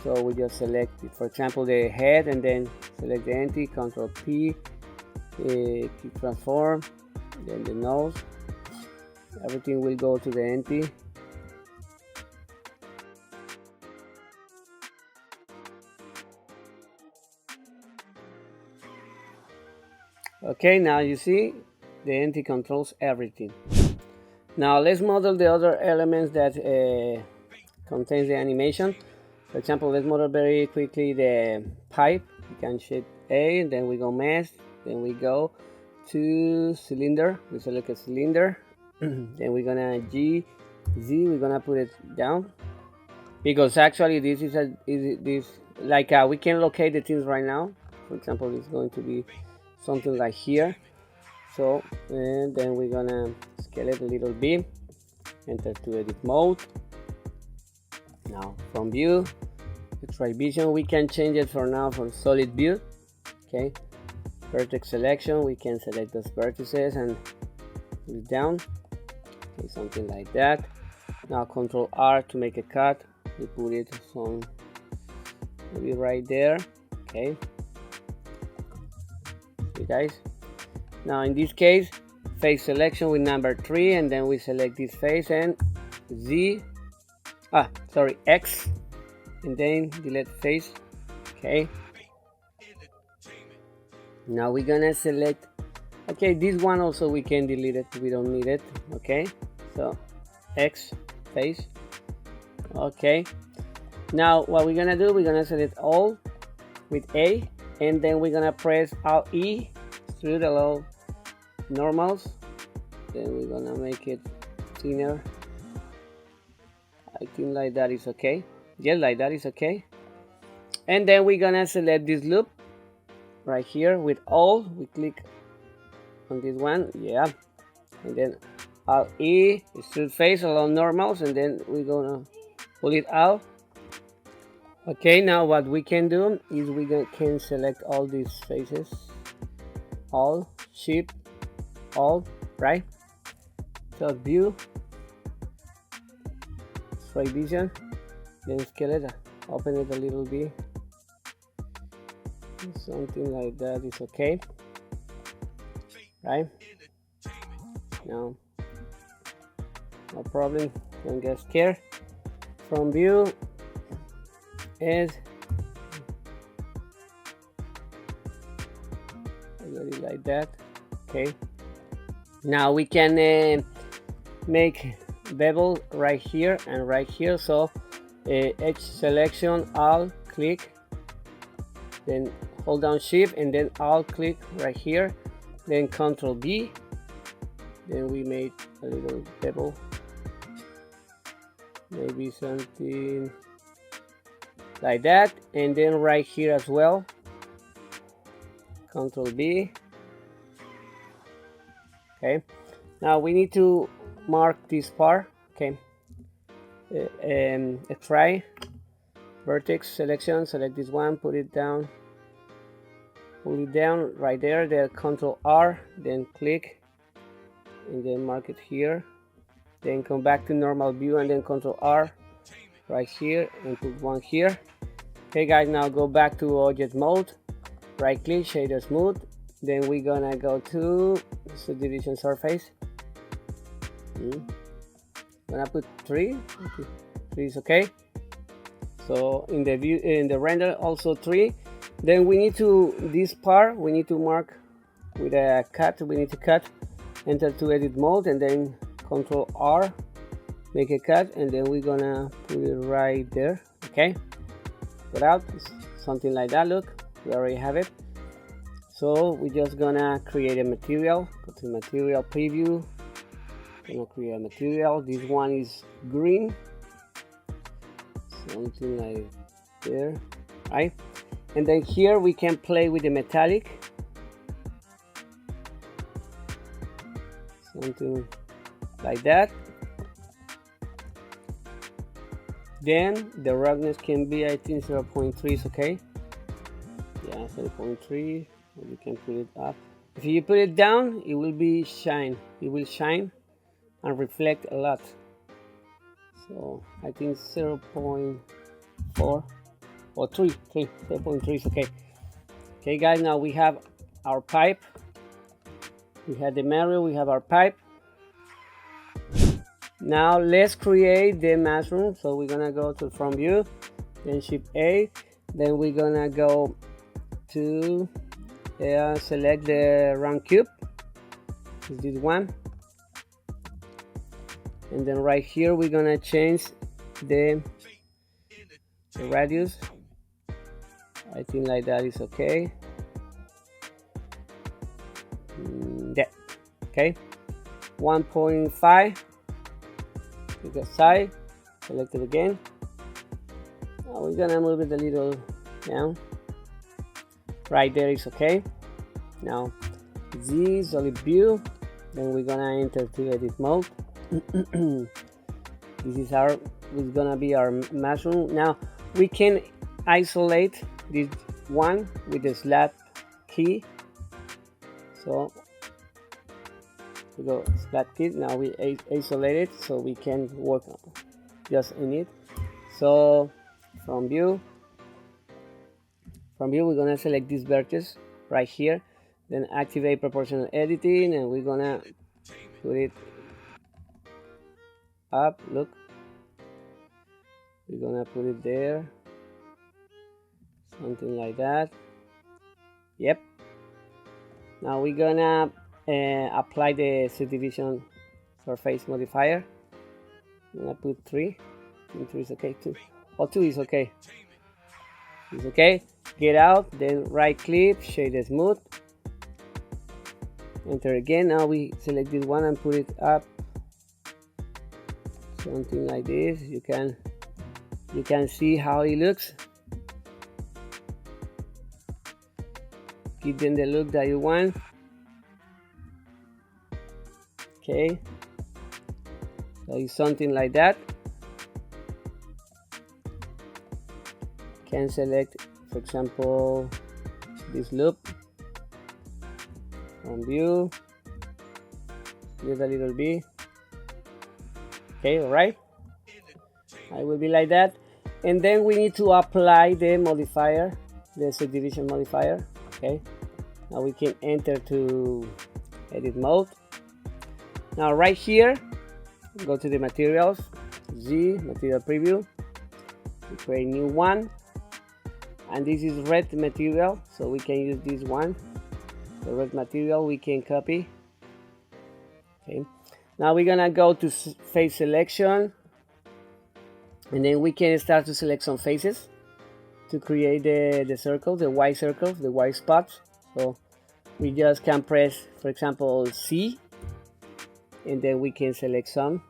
Speaker 1: So we just select, for example, the head, and then select the entity, Control P, keep transform, then the nose. Everything will go to the entity. Okay, now you see the entity controls everything. Now let's model the other elements that contains the animation. For example, let's model very quickly the pipe. You can shape A, and then we go mesh, then we go to cylinder. We select a cylinder, then we're gonna Z, we're gonna put it down, because actually this is we can locate the things right now. For example, it's going to be something like here. So, and then we're gonna scale it a little bit, enter to edit mode. Now from view, X-ray vision, we can change it for now for solid view. Okay, vertex selection, we can select those vertices and put it down. Okay, something like that. Now Control R to make a cut. We put it some maybe right there. Okay, you guys. Now in this case, face selection with number 3, and then we select this face and X, and then delete face. Okay, now we're gonna select, okay, this one also we can delete it, we don't need it. Okay, so X face. Okay, now what we're gonna do, we're gonna select all with A, and then we're gonna press Alt E through the low normals, then we're gonna make it thinner. I think like that is okay. Yeah, like that is okay. And then we're gonna select this loop right here with all. We click on this one, yeah, and then Alt E, extrude face along normals, and then we're gonna pull it out. Okay, now what we can do is we can select all these faces, all, shift, all, right? So view, X-ray vision, then scale it, open it a little bit, something like that is okay, right? Now, no problem, don't get scared. From view is like that. Okay, now we can make bevel right here and right here. So edge selection, Alt click, then hold down Shift, and then Alt click right here, then Control B, then we made a little bevel, maybe something like that, and then right here as well, Control B. Okay, now we need to mark this part. Okay, try vertex selection, select this one, put it down pull it down right there, then Control R, then click, and then mark it here, then come back to normal view, and then Control R right here, and put one here. Okay guys, now go back to object mode, right click, shader smooth, then we're gonna go to subdivision surface. Gonna put 3. 3 is okay. So in the view, in the render, also 3. Then we need to, this part we need to mark with a cut. We need to cut, enter to edit mode, and then Control R, make a cut, and then we're gonna put it right there. Okay, put out something like that. Look, we already have it. So we're just gonna create a material. Go to material preview, gonna create a material. This one is green, something like there, right? And then here we can play with the metallic, something like that. Then the roughness can be, I think 0.3 is okay. Yeah, 0.3. You can put it up. If you put it down, it will be shine. It will shine and reflect a lot. So I think 0.4 or 3. 0.3 is okay. Okay guys, now we have our pipe. We have the Mario, we have our pipe. Now let's create the mushroom. So we're gonna go to from view, then Shift A, then we're gonna go to select the round cube, this one, and then right here we're gonna change the radius. I think like that is okay. Yeah, okay. 1.5. Pick a side, select it again. Now we're gonna move it a little down. Right there is okay. Now Z, solid view, then we're gonna enter to edit mode. This is gonna be our mushroom. Now we can isolate this one with the slap key. So we go slap key. Now we isolate it so we can work just in it. So from view, we're gonna select this vertex right here, then activate proportional editing, and we're gonna put it up. Look, we're gonna put it there, something like that. Yep. Now we're gonna apply the subdivision surface modifier. I'm gonna put 3. I think 3 is okay. 2 or 2 is okay. It's okay. Get out, then right click, shade smooth, enter again. Now we select this one and put it up, something like this. You can see how it looks. Give them the look that you want. Okay, so it's something like that. Can select, for example, this loop from view, just a little bit. Okay, all right. I will be like that, and then we need to apply the modifier, the subdivision modifier. Okay, now we can enter to edit mode. Now right here, go to the materials, Z, material preview, we create new one, and this is red material, so we can use this one. The red material we can copy. Okay, now we're gonna go to face selection, and then we can start to select some faces to create the circles, the white circles, the white spots. So we just can press, for example, C, and then we can select some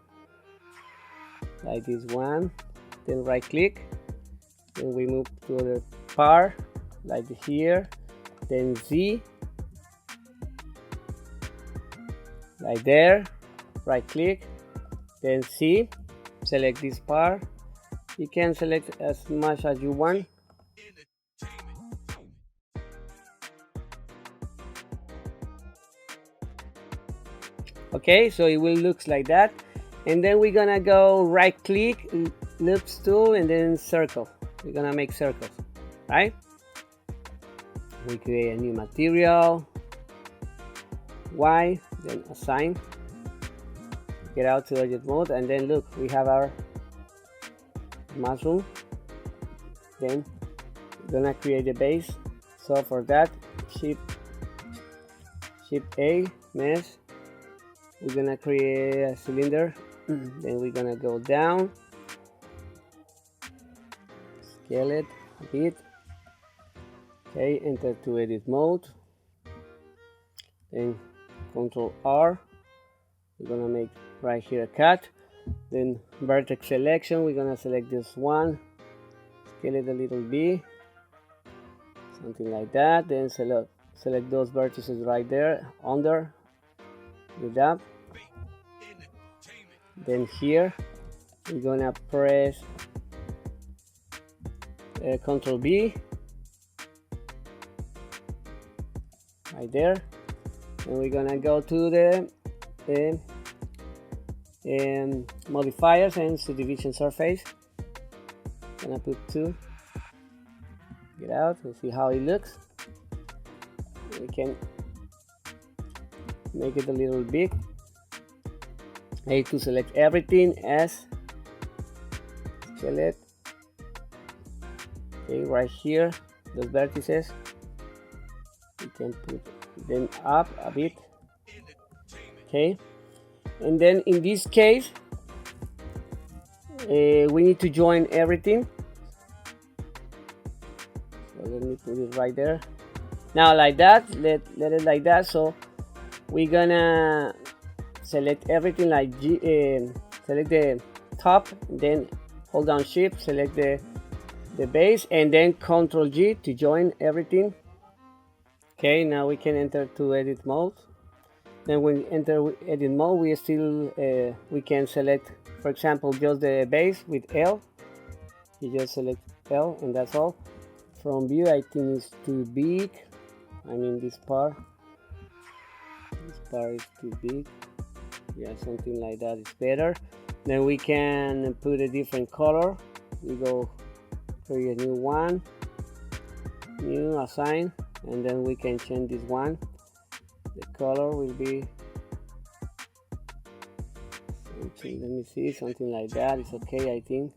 Speaker 1: like this one, then right click, then we move to the part like here, then Z, like there, right click, then C, select this part. You can select as much as you want. Okay, so it will look like that. And then we're gonna go right click, loops tool, and then circle. We're gonna make circles, right? We create a new material, Y, then assign, get out to edit mode, and then look, we have our mushroom. Then we're gonna create a base. So for that, shift A, mesh. We're gonna create a cylinder. Then we're gonna go down, scale it a bit. Okay, enter to edit mode. Then Control R. We're gonna make right here a cut. Then vertex selection. We're gonna select this one, scale it a little bit, something like that. Then select those vertices right there under, do that. Then here we're gonna press Control B right there, and we're gonna go to the modifiers and subdivision surface. Gonna put 2. Get out and see how it looks. We can make it a little big. I need to select everything as select. Okay, right here, those vertices. We can put them up a bit. Okay, and then in this case, we need to join everything. So let me put it right there. Now like that, let it like that. So we're gonna select everything like select the top, then hold down shift, select the base, and then Control G to join everything. Okay, now we can enter to edit mode. Then when we enter edit mode, we still we can select, for example, just the base with L. You just select L and that's all. From view, I think it's too big. I mean this part is too big. Yeah, something like that is better. Then we can put a different color. We go create a new one, new assign, and then we can change this one. The color will be something, let me see, something like that. It's okay, I think.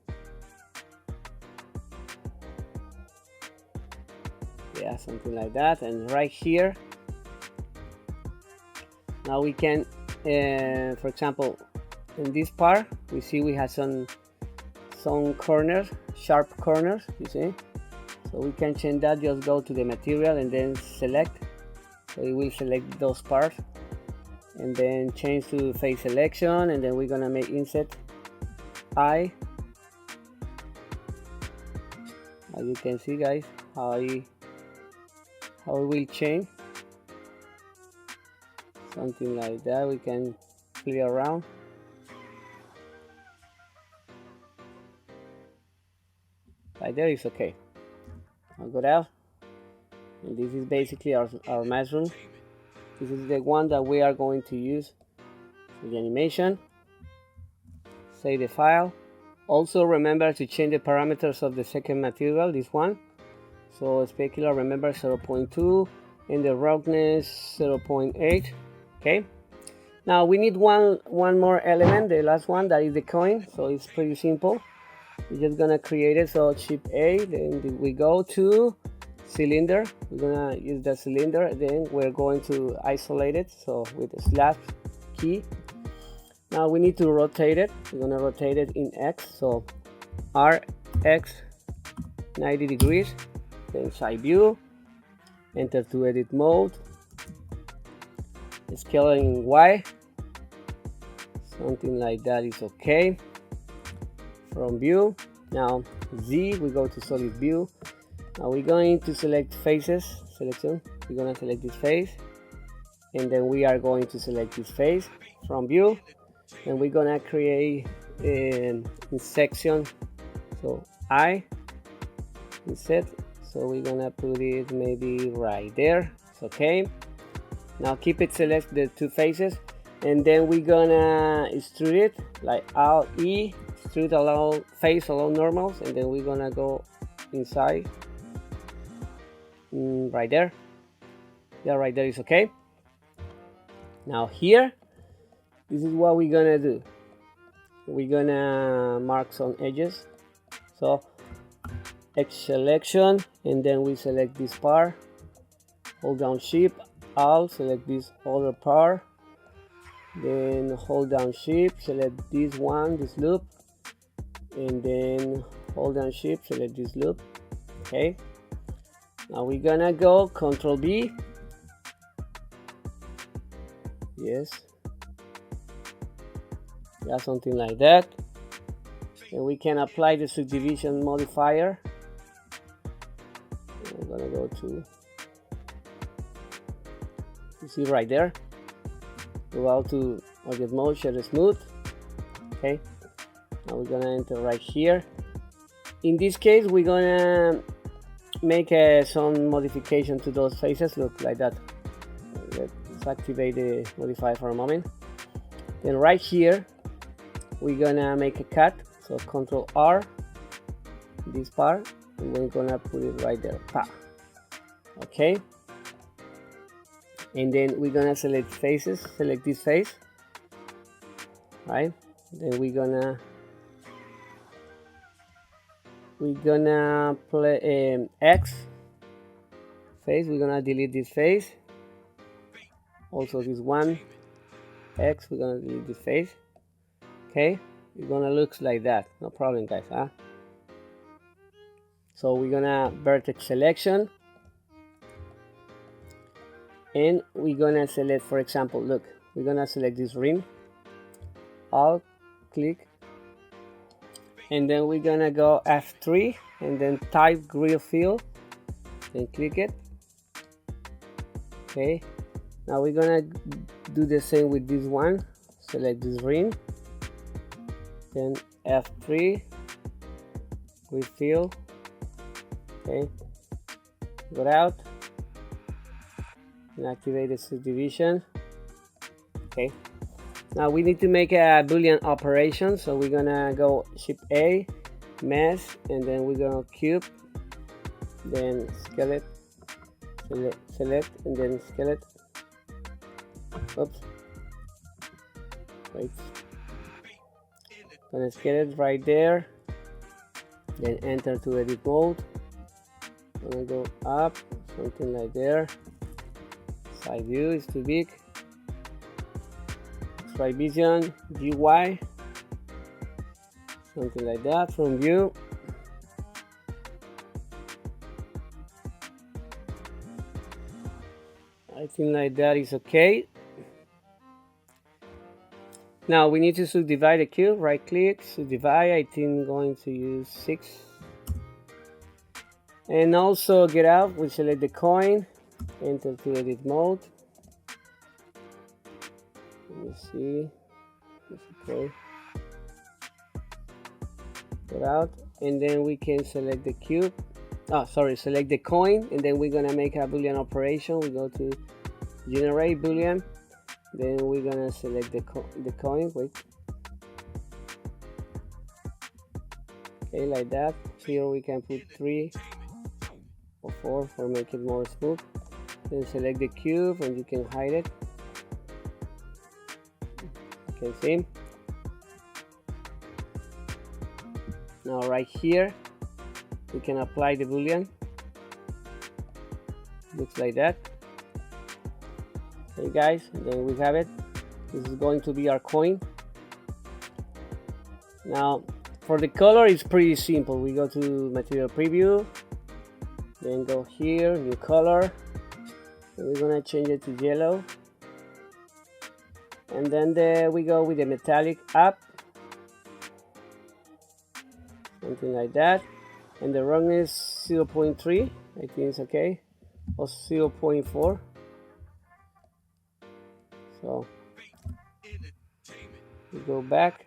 Speaker 1: Yeah, something like that. And right here, now we can for example, in this part we see we have some corners, sharp corners, you see. So we can change that. Just go to the material and then select. So it will select those parts, and then change to face selection, and then we're gonna make inset I. As you can see, guys, how it will change. Something like that. We can play around. Right there is okay. I'll go down. And this is basically our mushroom. This is the one that we are going to use for the animation. Save the file. Also remember to change the parameters of the second material, this one. So specular, remember 0.2, and the roughness 0.8. Okay. Now we need one more element, the last one, that is the coin. So it's pretty simple. We're just gonna create it. So Shift A, then we go to cylinder. We're gonna use the cylinder. Then we're going to isolate it. So with the slash key. Now we need to rotate it. We're gonna rotate it in X. So RX 90 degrees. Then side view. Enter to edit mode. Scaling Y. Something like that is okay. From view, now Z, we go to solid view. Now we're going to select faces selection. We're going to select this face, and then we are going to select this face from view, and we're going to create in section. So I inset. So we're going to put it maybe right there. It's okay. Now keep it, select the two faces, and then we're gonna extrude it like Alt E, extrude along face along normals, and then we're gonna go inside right there. Yeah, right there is okay. Now here, this is what we're gonna do. We're gonna mark some edges. So X selection, and then we select this part, hold down Shift, Alt, select this other part, then hold down Shift, select this one, this loop, and then hold down Shift, select this loop. Okay, now we're gonna go Control B. Yes, yeah, something like that. And we can apply the subdivision modifier. I'm gonna go to, you see right there, go out to object mode, shader smooth. Okay, now we're gonna enter right here. In this case, we're gonna make some modification to those faces. Look like that. Let's activate the modifier for a moment. Then right here, we're gonna make a cut. So Control R, this part, and we're gonna put it right there. Okay, and then we're gonna select faces, select this face, right? Then we're gonna play X face. We're gonna delete this face, also this one X, we're gonna delete this face. Okay, it's gonna look like that, no problem guys, huh? So we're gonna vertex selection, and we're gonna select, for example, look, we're gonna select this rim, Alt click, and then we're gonna go F3 and then type grid fill and click it. Okay, now we're gonna do the same with this one, select this rim, then F3 grid fill. Okay, go out and activate the subdivision. Okay, now we need to make a Boolean operation, so we're gonna go Shift A, mesh, and then we're gonna cube, then skeleton, select, and then skeleton. Oops, wait, gonna skeleton right there, then enter to edit mode. Gonna go up, something like there. Side view is too big. X-ray vision, GY, something like that. From view, I think like that is okay. Now we need to subdivide the cube. Right click, subdivide. I think I'm going to use 6. And also get out, we select the coin, enter to edit mode. Let me see, it's okay. Get out, and then we can select the cube. Select the coin, and then we're gonna make a Boolean operation. We go to generate Boolean, then we're gonna select the coin. Wait. Okay, like that. Here we can put 3 or 4 for make it more smooth. Then select the cube and you can hide it. You can see. Now right here we can apply the Boolean. Looks like that. Okay guys, and then we have it. This is going to be our coin. Now for the color it's pretty simple. We go to material preview, then go here, new color, and we're gonna change it to yellow, and then we go with the metallic up, something like that, and the roughness 0.3, I think it's okay, or 0.4. So we go back.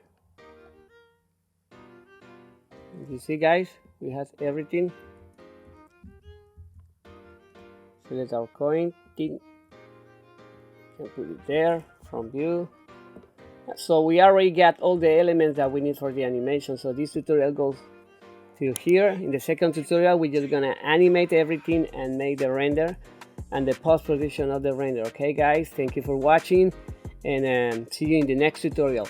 Speaker 1: You see guys, we have everything. Select our coin, can put it there from view, So we already got all the elements that we need for the animation. So this tutorial goes till here. In the second tutorial, we're just gonna animate everything and make the render and the post-production of the render. Okay guys, thank you for watching, and see you in the next tutorial.